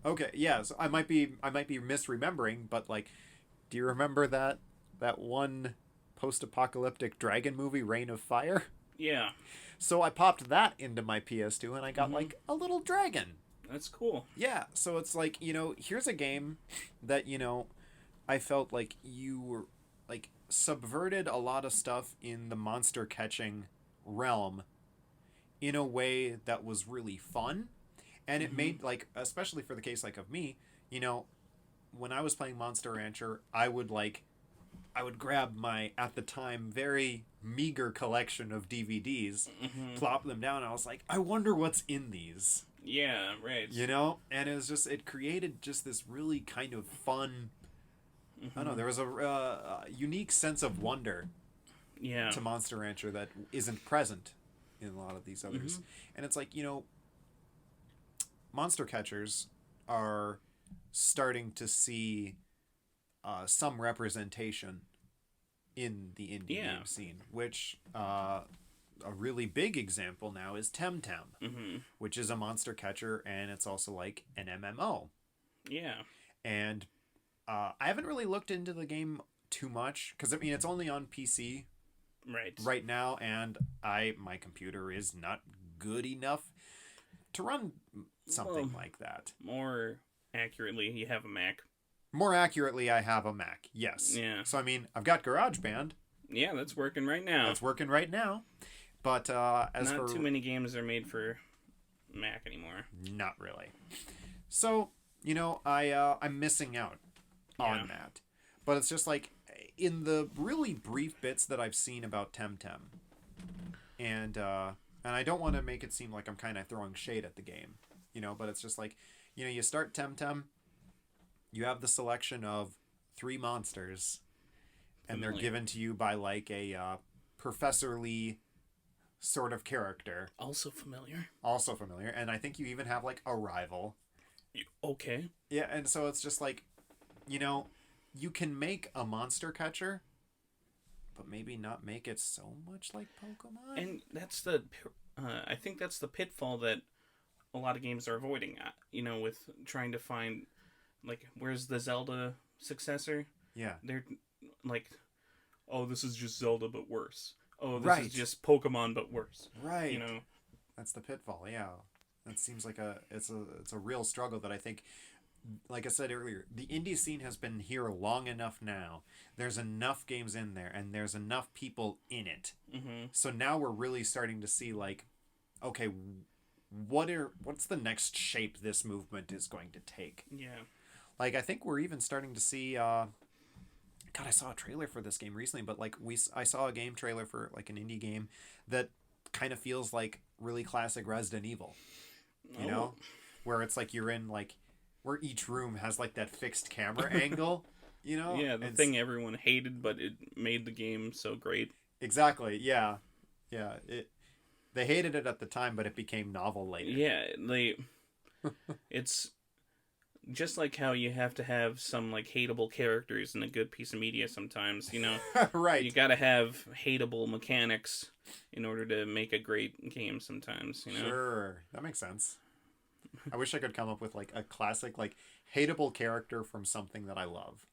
Okay, yeah, so I might be misremembering, but, like, do you remember that one post-apocalyptic dragon movie, Reign of Fire? Yeah. So I popped that into my PS2, and I got, like, a little dragon. That's cool. Yeah, so it's like, you know, here's a game that, you know, I felt like you were, like, subverted a lot of stuff in the monster catching realm in a way that was really fun. And it made, like, especially for the case, like, of me, you know, when I was playing Monster Rancher, I would grab my, at the time, very meager collection of DVDs, plop them down, and I was like, I wonder what's in these. Yeah, right. You know? And it created just this really kind of fun... I don't know, there was a unique sense of wonder to Monster Rancher that isn't present in a lot of these others. And it's like, you know, monster catchers are starting to see some representation in the indie game scene, which a really big example now is Temtem, which is a monster catcher, and it's also like an MMO. Yeah. And I haven't really looked into the game too much because I mean it's only on PC right now, and my computer is not good enough to run something like that. More accurately, you have a Mac. More accurately, I have a Mac. Yes. Yeah. So I mean, I've got GarageBand. Yeah, that's working right now. But as not too many games are made for Mac anymore. Not really. So you know, I'm missing out on that. But it's just like in the really brief bits that I've seen about Temtem, and I don't want to make it seem like I'm kind of throwing shade at the game, you know, but it's just like, you know, you start Temtem, you have the selection of 3 monsters, and they're given to you by like a Professor Lee sort of character. Also familiar, and I think you even have like a rival. Okay. Yeah, and so it's just like, you know, you can make a monster catcher, but maybe not make it so much like Pokemon. And that's I think that's the pitfall that a lot of games are avoiding. With trying to find, like, where's the Zelda successor? Yeah. They're like, oh, this is just Zelda but worse. Oh, this is just Pokemon but worse. Right. That's the pitfall. Yeah. That seems like it's a real struggle that I think, like I said earlier, the indie scene has been here long enough now. There's enough games in there, and there's enough people in it. Mm-hmm. So now we're really starting to see, like, okay, what's the next shape this movement is going to take? Yeah. Like, I think we're even starting to see. God, I saw a trailer for this game recently, but like I saw a game trailer for like an indie game that kind of feels like really classic Resident Evil. You know, where it's like you're in like where each room has like that fixed camera angle. You know, yeah, the thing everyone hated, but it made the game so great. Exactly. Yeah. They hated it at the time, but it became novel later. Yeah, it's just like how you have to have some like hateable characters in a good piece of media sometimes, Right. You gotta have hateable mechanics in order to make a great game sometimes, Sure. That makes sense. I wish I could come up with like a classic, like, hateable character from something that I love.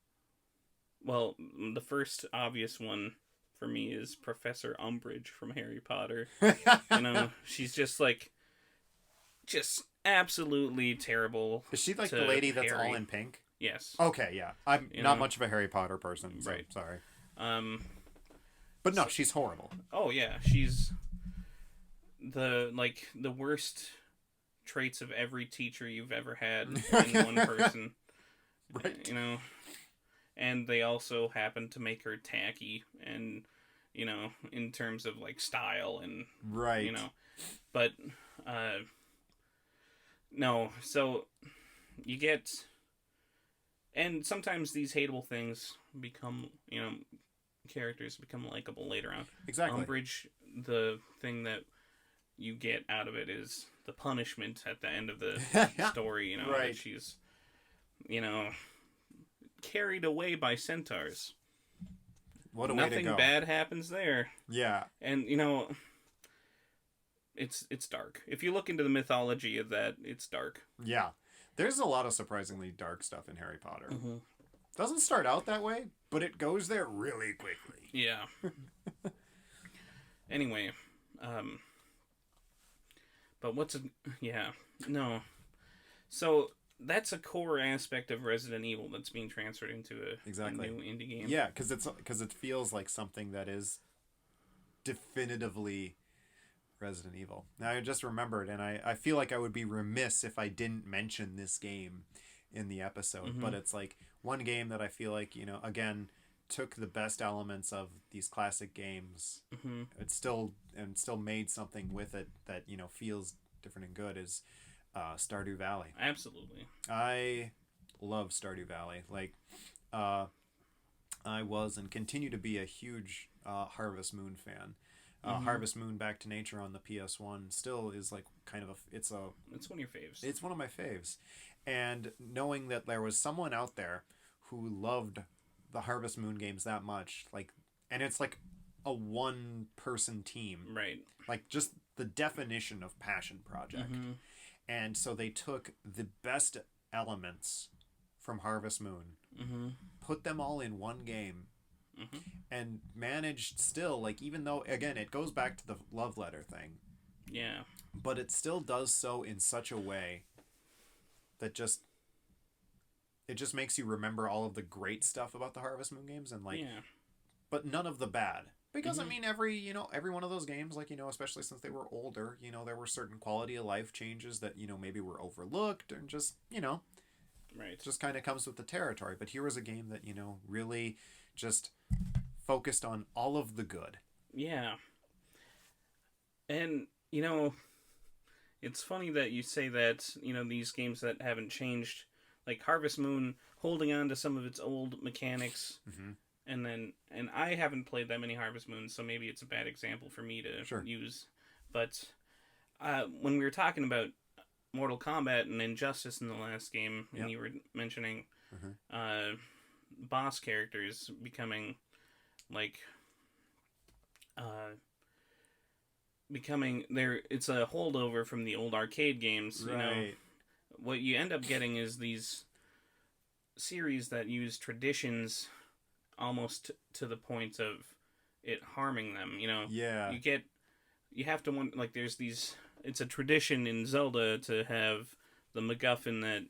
Well, the first obvious one for me is Professor Umbridge from Harry Potter. She's just absolutely terrible. Is she like the lady that's all in pink? Yes. Okay, yeah. I'm not much of a Harry Potter person, so right. Sorry. But no, she's horrible. Oh yeah, she's the worst traits of every teacher you've ever had in one person. Right. And they also happen to make her tacky and, in terms of like style and right. But no, so you get, and sometimes these hateable things become, characters become likable later on. Exactly. Umbridge, the thing that you get out of it is the punishment at the end of the story, right. that she's, carried away by centaurs. What a way to go. Nothing bad happens there. Yeah. And, it's dark. If you look into the mythology of that, it's dark. Yeah. There's a lot of surprisingly dark stuff in Harry Potter. Mm-hmm. Doesn't start out that way, but it goes there really quickly. Yeah. Anyway, but no. So that's a core aspect of Resident Evil that's being transferred into a new indie game. Yeah, because it feels like something that is definitively Resident Evil. Now I just remembered, and I feel like I would be remiss if I didn't mention this game in the episode. Mm-hmm. But it's like one game that I feel like, again, took the best elements of these classic games. Mm-hmm. It's still made something with it that feels different and good. Is Stardew Valley. Absolutely. I love Stardew Valley. Like, I was and continue to be a huge Harvest Moon fan. Mm-hmm. Harvest Moon Back to Nature on the PS1 still is like kind of it's one of your faves. It's one of my faves. And knowing that there was someone out there who loved the Harvest Moon games that much, like, and it's like a one-person team. Right. Like, just the definition of passion project. Mm-hmm. And so they took the best elements from Harvest Moon, mm-hmm. put them all in one game, mm-hmm. and managed still, like, even though, again, it goes back to the love letter thing. Yeah. But it still does so in such a way that it just makes you remember all of the great stuff about the Harvest Moon games and, like, yeah. but none of the bad. Because, mm-hmm. I mean, every one of those games, like, especially since they were older, there were certain quality of life changes that, maybe were overlooked and just, right. just kind of comes with the territory. But here was a game that, really just focused on all of the good. Yeah. And, it's funny that you say that, these games that haven't changed, like Harvest Moon, holding on to some of its old mechanics. Mm-hmm. And I haven't played that many Harvest Moons, so maybe it's a bad example for me to use. But when we were talking about Mortal Kombat and Injustice in the last game, and you were mentioning boss characters becoming like it's a holdover from the old arcade games. Right. You know, what you end up getting is these series that use traditions almost to the point of it harming them. You know, yeah, you have to want, like, there's these. It's a tradition in Zelda to have the MacGuffin that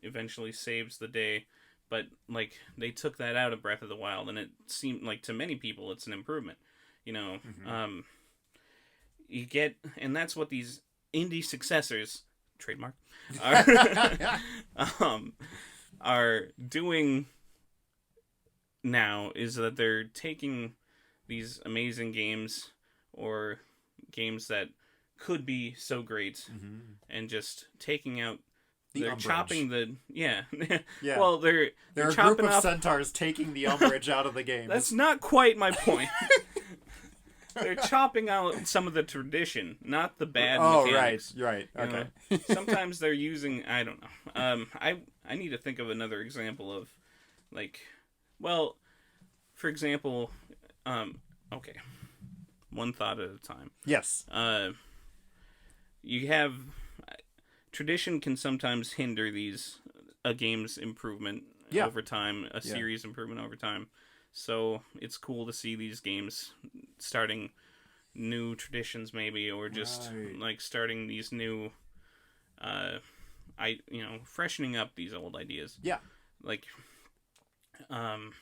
eventually saves the day, but like they took that out of Breath of the Wild, and it seemed like to many people it's an improvement. You know, you get, and that's what these indie successors, trademark, are doing now, is that they're taking these amazing games or games that could be so great and just taking out they're chopping the yeah. Well, they're a chopping group of off centaurs taking the umbrage out of the game. That's not quite my point. They're chopping out some of the tradition, not the bad mechanics. Right. Okay. Sometimes they're using, I don't know. I need to think of another example of, like, well, for example, okay, one thought at a time. Yes. You have tradition can sometimes hinder a game's improvement over time, a series improvement over time. So it's cool to see these games starting new traditions, maybe, or just like starting these new, freshening up these old ideas. Yeah. Like, I'm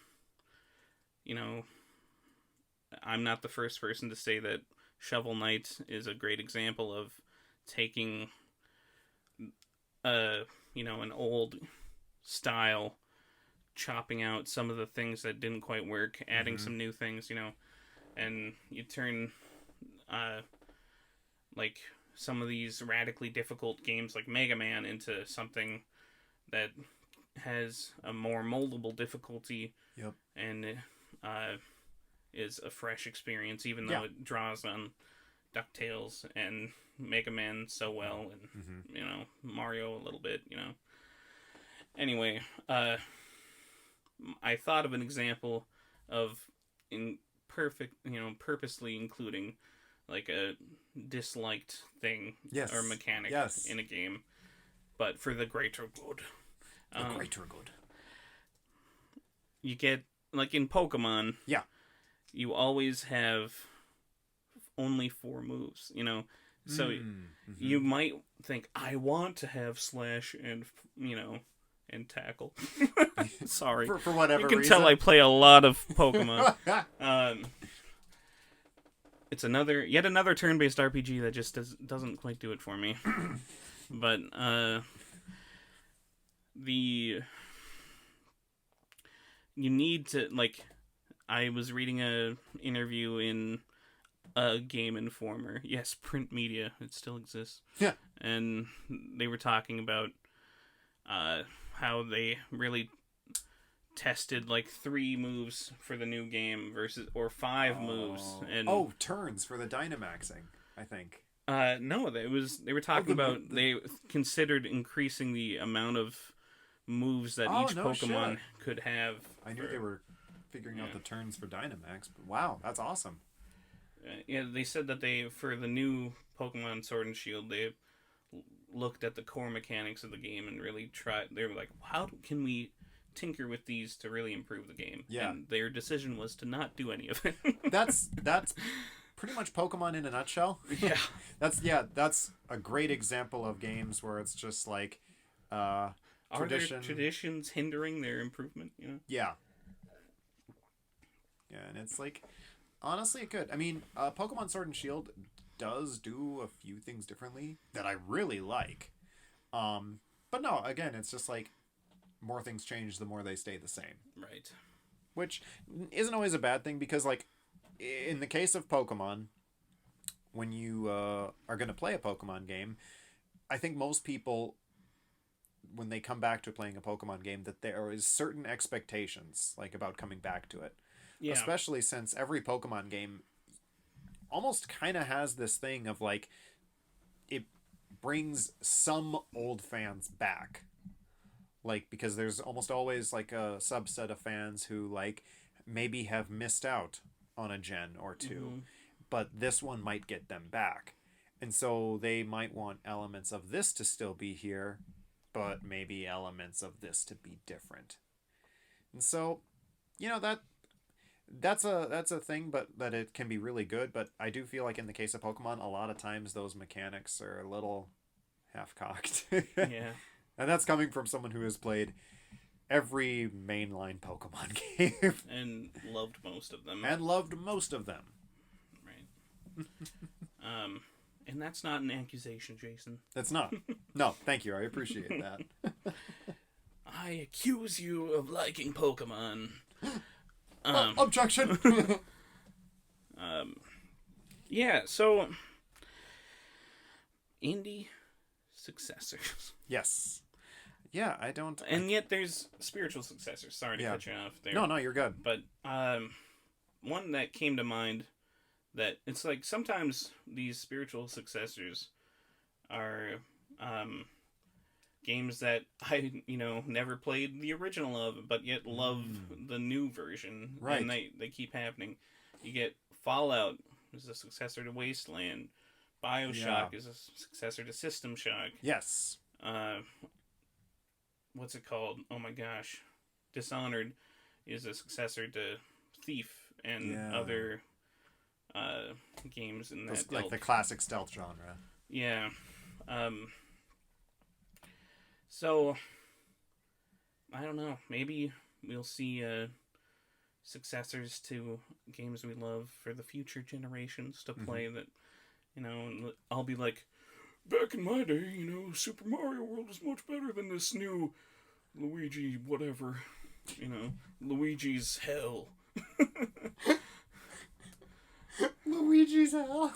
not the first person to say that Shovel Knight is a great example of taking, an old style, chopping out some of the things that didn't quite work, adding some new things, and you turn, like, some of these radically difficult games like Mega Man into something that has a more moldable difficulty. Yep. And is a fresh experience, even though it draws on DuckTales and Mega Man so well, and Mario a little bit. Anyway, I thought of an example of purposely including like a disliked thing or mechanic in a game, but for the greater good. The greater good. You get, like in Pokemon, you always have only 4 moves, so you might think, I want to have Slash and, and Tackle. Sorry. For whatever reason. You can tell I play a lot of Pokemon. It's yet another turn-based RPG that just doesn't quite do it for me. But, you need to, like, I was reading a interview in a Game Informer. Yes, print media. It still exists. Yeah. And they were talking about how they really tested like 3 moves for the new game or 5 moves. And turns for the Dynamaxing, I think. No, they were talking about they considered increasing the amount of moves that each Pokemon could have. I knew they were figuring out the turns for Dynamax, but wow, that's awesome. They said that for the new Pokemon Sword and Shield, they looked at the core mechanics of the game and really tried. They were like, how can we tinker with these to really improve the game? Yeah. And their decision was to not do any of it. That's pretty much Pokemon in a nutshell. Yeah. That's a great example of games where it's just like Are there traditions hindering their improvement? Yeah. Yeah, and it's like, honestly, it could. I mean, Pokemon Sword and Shield does do a few things differently that I really like. But no, again, it's just like, more things change, the more they stay the same. Right. Which isn't always a bad thing, because, like, in the case of Pokemon, when you are going to play a Pokemon game, I think most people, when they come back to playing a Pokemon game, that there is certain expectations, like, about coming back to it. Yeah. Especially since every Pokemon game almost kind of has this thing of, like, it brings some old fans back. like, because there's almost always like a subset of fans who like maybe have missed out on a gen or two, but this one might get them back. And so they might want elements of this to still be here, but maybe elements of this to be different. And so, that's a thing, but that it can be really good. But I do feel like in the case of Pokemon, a lot of times those mechanics are a little half-cocked. Yeah. And that's coming from someone who has played every mainline Pokemon game. And loved most of them. Right. And that's not an accusation, Jason. That's not. No, thank you. I appreciate that. I accuse you of liking Pokemon. Objection! Yeah, so... indie successors. Yes. Yeah, I don't... And yet there's spiritual successors. Sorry to cut you off there. No, you're good. But one that came to mind, that it's like sometimes these spiritual successors are games that I, never played the original of, but yet love the new version. Right. And they keep happening. You get Fallout is a successor to Wasteland. BioShock is a successor to System Shock. Yes. What's it called? Oh my gosh. Dishonored is a successor to Thief and other games in that like the classic stealth genre. Yeah. So, I don't know. Maybe we'll see successors to games we love for the future generations to play that, I'll be like, back in my day, Super Mario World was much better than this new Luigi whatever. Luigi's Hell. Luigi's Hell.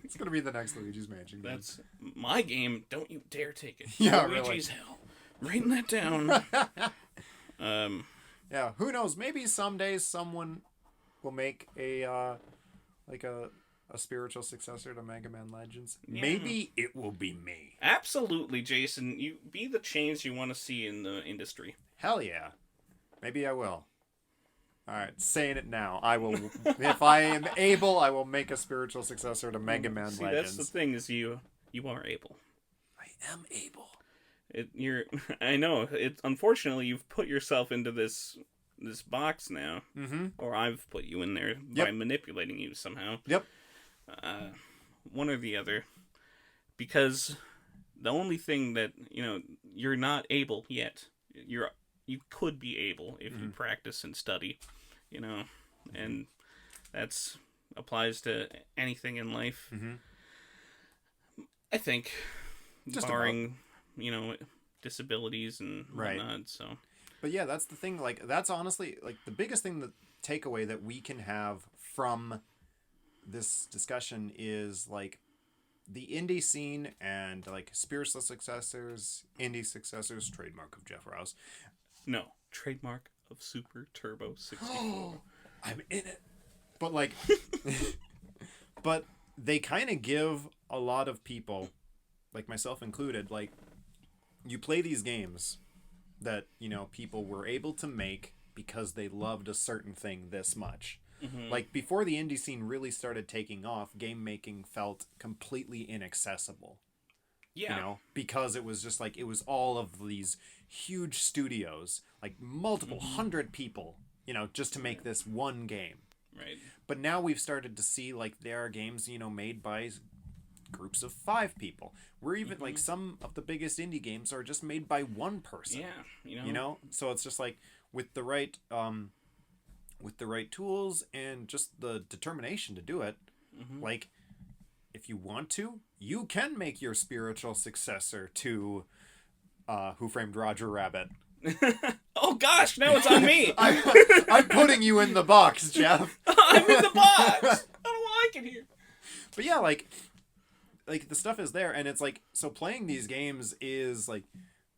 It's going to be the next Luigi's Mansion game. That's my game. Don't you dare take it. Yeah, Luigi's really. Hell. Writing that down. Yeah, who knows? Maybe someday someone will make a spiritual successor to Mega Man Legends. Yeah. Maybe it will be me. Absolutely, Jason. You be the change you want to see in the industry. Hell yeah. Maybe I will. All right, saying it now. I will. If I am able, I will make a spiritual successor to Mega Man Legends. That's the thing, is you are able. I am able. I know. Unfortunately, you've put yourself into this box now, or I've put you in there by manipulating you somehow. Yep. One or the other, because the only thing that you're not able yet. You could be able if you practice and study, and that's applies to anything in life. I think, just barring disabilities and whatnot. So, but yeah, that's the thing. Like, that's honestly like the biggest thing, the takeaway that we can have from this discussion is like the indie scene and like spiritual successors, indie successors, trademark of Jeff Rouse. No, trademark of Super Turbo 64. I'm in it. But like, but they kind of give a lot of people, like myself included, like, you play these games that, people were able to make because they loved a certain thing this much. Like, before the indie scene really started taking off, game making felt completely inaccessible. Yeah. Because it was just like, it was all of these huge studios, like multiple hundred people, just to make this one game. Right. But now we've started to see, like, there are games, made by groups of 5 people. Where even, like, some of the biggest indie games are just made by one person. Yeah, So it's just like, with the right tools and just the determination to do it, like, if you want to, you can make your spiritual successor to Who Framed Roger Rabbit. Oh gosh, now it's on me. I'm putting you in the box, Jeff. I'm in the box. I don't like it here. But yeah, like the stuff is there, and it's like, so playing these games is like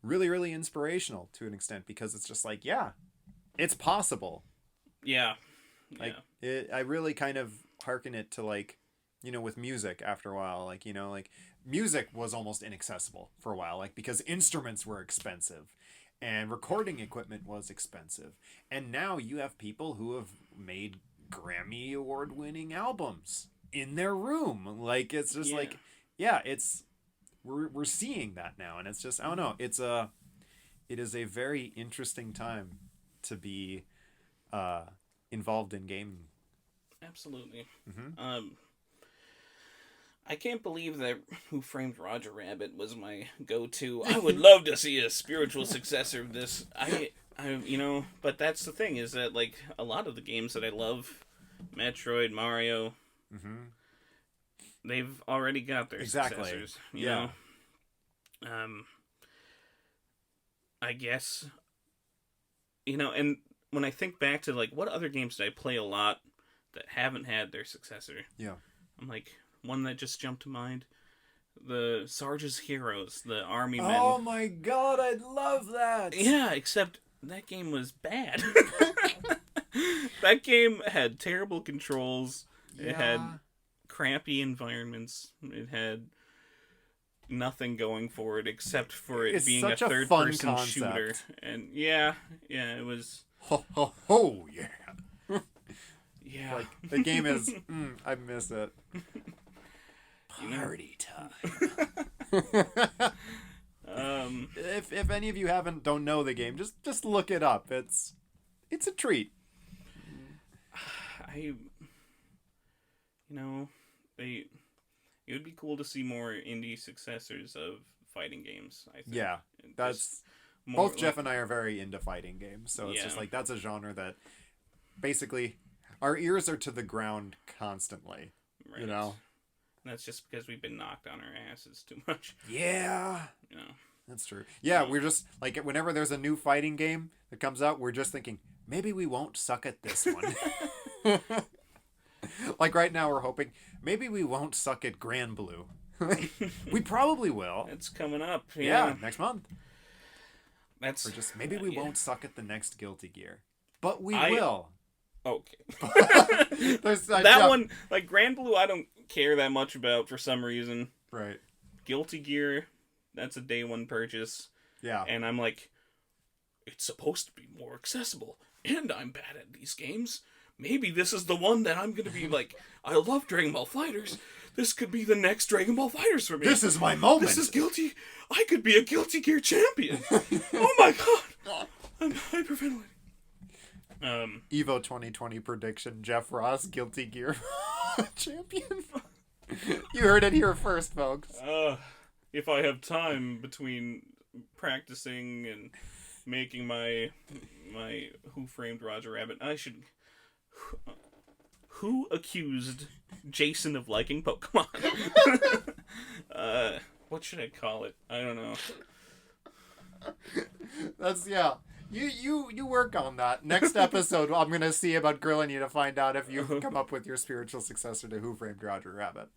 really, really inspirational to an extent, because it's just like, yeah, it's possible. Yeah. Like, I really kind of hearken it to, like, with music after a while, like, like music was almost inaccessible for a while, like, because instruments were expensive. and recording equipment was expensive. And now you have people who have made Grammy award-winning albums in their room. Like, it's just like, yeah, it's we're seeing that now, and it's just, I don't know, it is a very interesting time to be involved in gaming. Absolutely. I can't believe that Who Framed Roger Rabbit was my go-to. I would love to see a spiritual successor of this. But that's the thing, is that, like, a lot of the games that I love, Metroid, Mario, they've already got their successors. You know? I guess, and when I think back to, like, what other games did I play a lot that haven't had their successor? Yeah. I'm like, one that just jumped to mind, the Sarge's Heroes, the Army Men. Oh my god, I love that! Yeah, except that game was bad. That game had terrible controls. Yeah. It had crappy environments. It had nothing going for it except for it being a third-person shooter. And it was... Ho, yeah. Yeah. Like, the game is... I miss it. Party time. If any of you don't know the game, just look it up. It's a treat. It would be cool to see more indie successors of fighting games, I think. Yeah, that's both Jeff and I are very into fighting games, so it's just like, that's a genre that basically our ears are to the ground constantly. Right. You know? And that's just because we've been knocked on our asses too much. Yeah. That's true. Yeah, we're just, like, whenever there's a new fighting game that comes out, we're just thinking, maybe we won't suck at this one. Like, right now we're hoping, maybe we won't suck at Grand Blue. We probably will. It's coming up. Yeah, next month. Or just, maybe we won't suck at the next Guilty Gear. But we will. Okay. That one, like, Grand Blue, I don't care that much about for some reason. Right. Guilty Gear, that's a day one purchase. Yeah. And I'm like, it's supposed to be more accessible, and I'm bad at these games. Maybe this is the one that I'm going to be like, I love Dragon Ball FighterZ. This could be the next Dragon Ball FighterZ for me. This is my moment. This is Guilty. I could be a Guilty Gear champion. Oh my god. I'm hyperventilating. Evo 2020 prediction: Jeff Ross, Guilty Gear champion. You heard it here first, folks. If I have time between practicing and making my Who Framed Roger Rabbit, I should... Who accused Jason of liking Pokemon? What should I call it? I don't know. That's, You work on that. Next episode, I'm going to see about grilling you to find out if you've come up with your spiritual successor to Who Framed Roger Rabbit.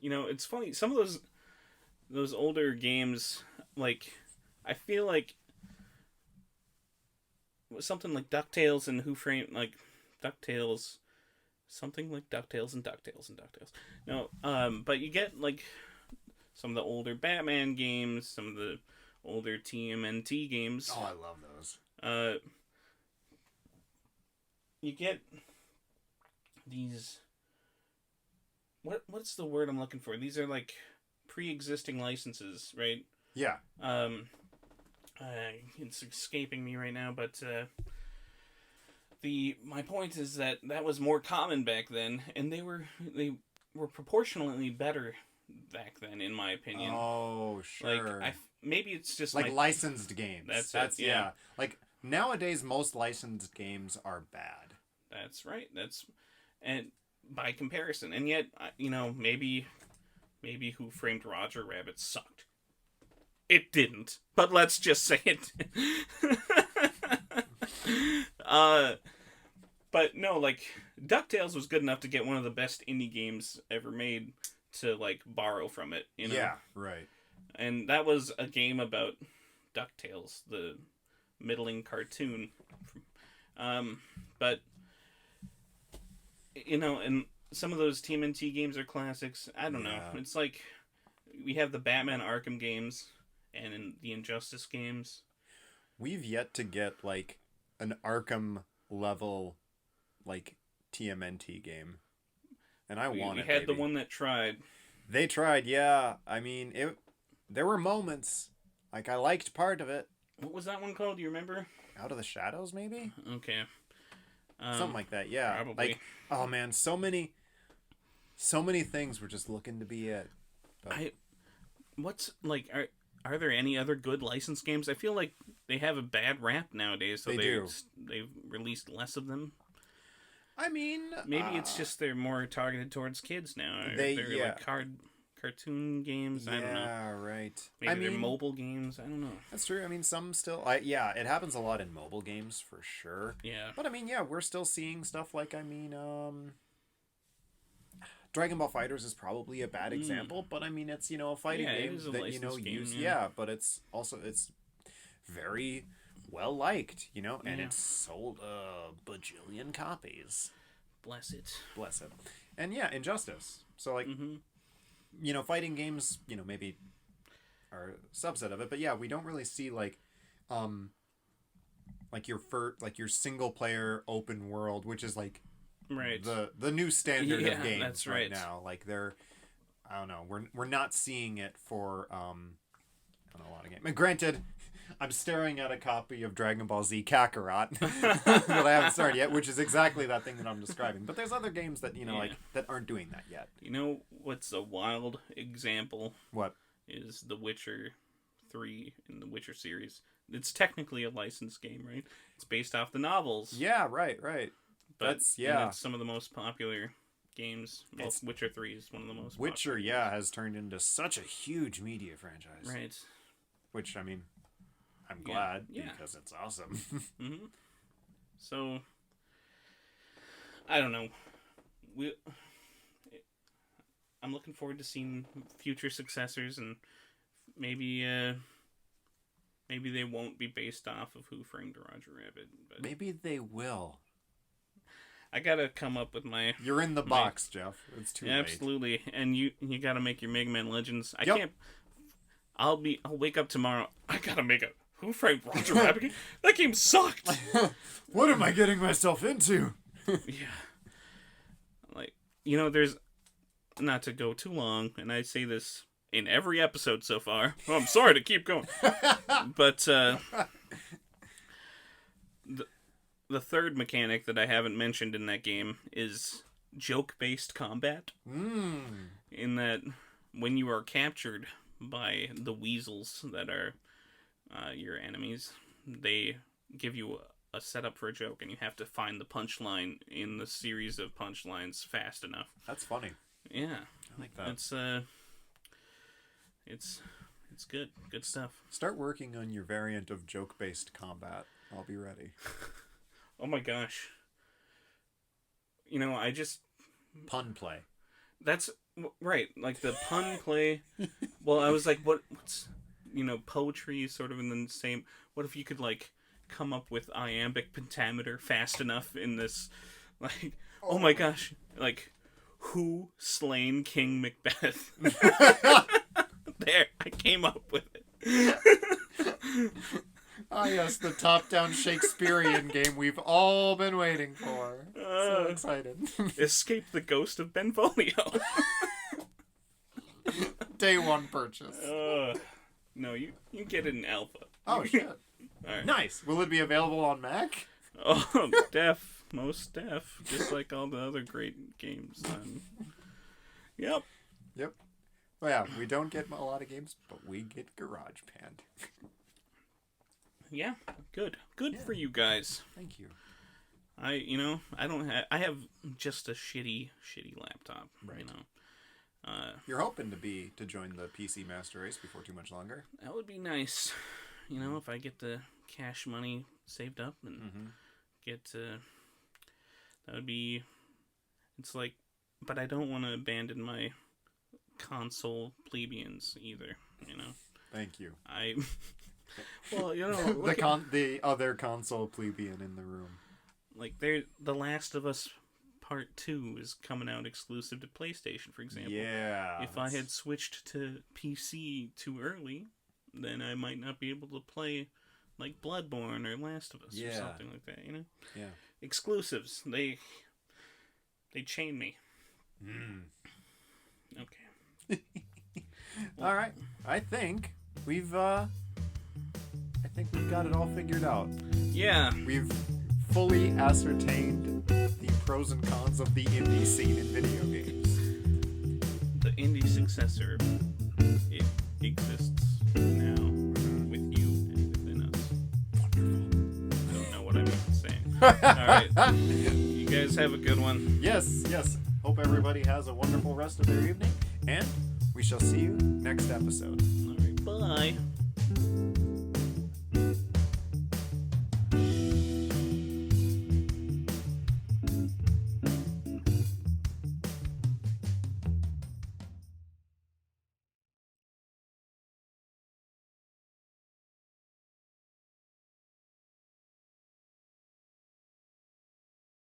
It's funny. Some of those older games, like, I feel like something like DuckTales and Who Framed, like, DuckTales, something like DuckTales and DuckTales and DuckTales. No, but you get, like, some of the older Batman games, some of the older TMNT games. Oh, I love those. You get these... What's the word I'm looking for? These are, like, pre-existing licenses, right? Yeah. It's escaping me right now, but my point is that was more common back then, and they were proportionally better back then, in my opinion. Oh, sure. Like, maybe it's just like licensed games. That's it, yeah. Like, nowadays, most licensed games are bad. That's right. And by comparison, and yet, maybe Who Framed Roger Rabbit sucked. It didn't, but let's just say it did. But no, like, DuckTales was good enough to get one of the best indie games ever made to, like, borrow from it, Yeah, right. And that was a game about DuckTales, the middling cartoon. But, and some of those TMNT games are classics. I don't know. It's like we have the Batman Arkham games and in the Injustice games. We've yet to get like an Arkham level like TMNT game, and I want it. We had the one that tried. They tried, yeah. I mean, there were moments like I liked part of it. What was that one called? Do you remember? Out of the Shadows, maybe. Okay. Something like that, yeah. Probably. Like, oh man, so many things were just looking to be it. But... What's like? Are there any other good licensed games? I feel like they have a bad rap nowadays, so they've released less of them. I mean, maybe it's just they're more targeted towards kids now. They're like cartoon games. I don't know. Yeah, right. Maybe they're mobile games. I don't know. That's true. I mean, some still. It happens a lot in mobile games for sure. Yeah. But I mean, yeah, we're still seeing stuff like Dragon Ball FighterZ is probably a bad example, but I mean, it's a fighting game that but it's very well liked, and it's sold a bajillion copies. Bless it. And yeah, Injustice. So like, fighting games, maybe are a subset of it, but yeah, we don't really see like your single player open world, which is like the new standard of games right now. Like I don't know, we're not seeing it for I don't know, a lot of games. And granted, I'm staring at a copy of Dragon Ball Z Kakarot that I haven't started yet, which is exactly that thing that I'm describing. But there's other games that like that aren't doing that yet. You know what's a wild example? What is The Witcher 3 in the Witcher series? It's technically a licensed game, right? It's based off the novels. Yeah, right. But it's some of the most popular games. Well, Witcher 3 is one of the most popular games. Has turned into such a huge media franchise. Right. Which, I mean, I'm glad because it's awesome. Mm-hmm. So, I don't know. I'm looking forward to seeing future successors, and maybe they won't be based off of Who Framed Roger Rabbit. But maybe they will. I gotta come up with my... You're in the box, Jeff. It's too late. Absolutely. And you gotta make your Mega Man Legends. I can't... I'll wake up tomorrow. I gotta make a Who Framed Roger Rabbit game? That game sucked! What am I getting myself into? Yeah. Like, there's... Not to go too long, and I say this in every episode so far. Oh, I'm sorry to keep going. But, the third mechanic that I haven't mentioned in that game is joke-based combat. In that, when you are captured by the weasels that are your enemies, they give you a setup for a joke, and you have to find the punchline in the series of punchlines fast enough. That's funny. Yeah. I like that. It's good. Good stuff. Start working on your variant of joke-based combat. I'll be ready. Oh my gosh. I just... Pun play. That's... Right. Like the pun play... Well, I was like, what's... poetry sort of in the same... What if you could, like, come up with iambic pentameter fast enough in this... Like, oh my gosh. Like... Who slain King Macbeth? There, I came up with it. Ah, yes, the top-down Shakespearean game we've all been waiting for. So excited. Escape the ghost of Benvolio. Day one purchase. No, you get it in alpha. Oh, shit. All right. Nice. Will it be available on Mac? Oh, most def. Just like all the other great games. Yep. Well, yeah, we don't get a lot of games, but we get GarageBand. Yeah, good for you guys. Thank you. I have just a shitty laptop. Right. You're hoping to join the PC Master Race before too much longer. That would be nice. If I get the cash money saved up and get that would be. It's like, but I don't want to abandon my console plebeians either. Thank you. Well, the other console plebeian in the room. Like they're The Last of Us Part 2 is coming out exclusive to PlayStation, for example. Yeah. If I had switched to PC too early, then I might not be able to play like Bloodborne or Last of Us or something like that, you know? Yeah. Exclusives. They chain me. Okay. All right. I think we've got it all figured out. Yeah. We've fully ascertained the pros and cons of the indie scene in video games. The indie successor, it exists now with you and within us. Wonderful. I don't know what I'm even saying. All right. You guys have a good one. Yes. Hope everybody has a wonderful rest of their evening, and we shall see you next episode. All right. Bye.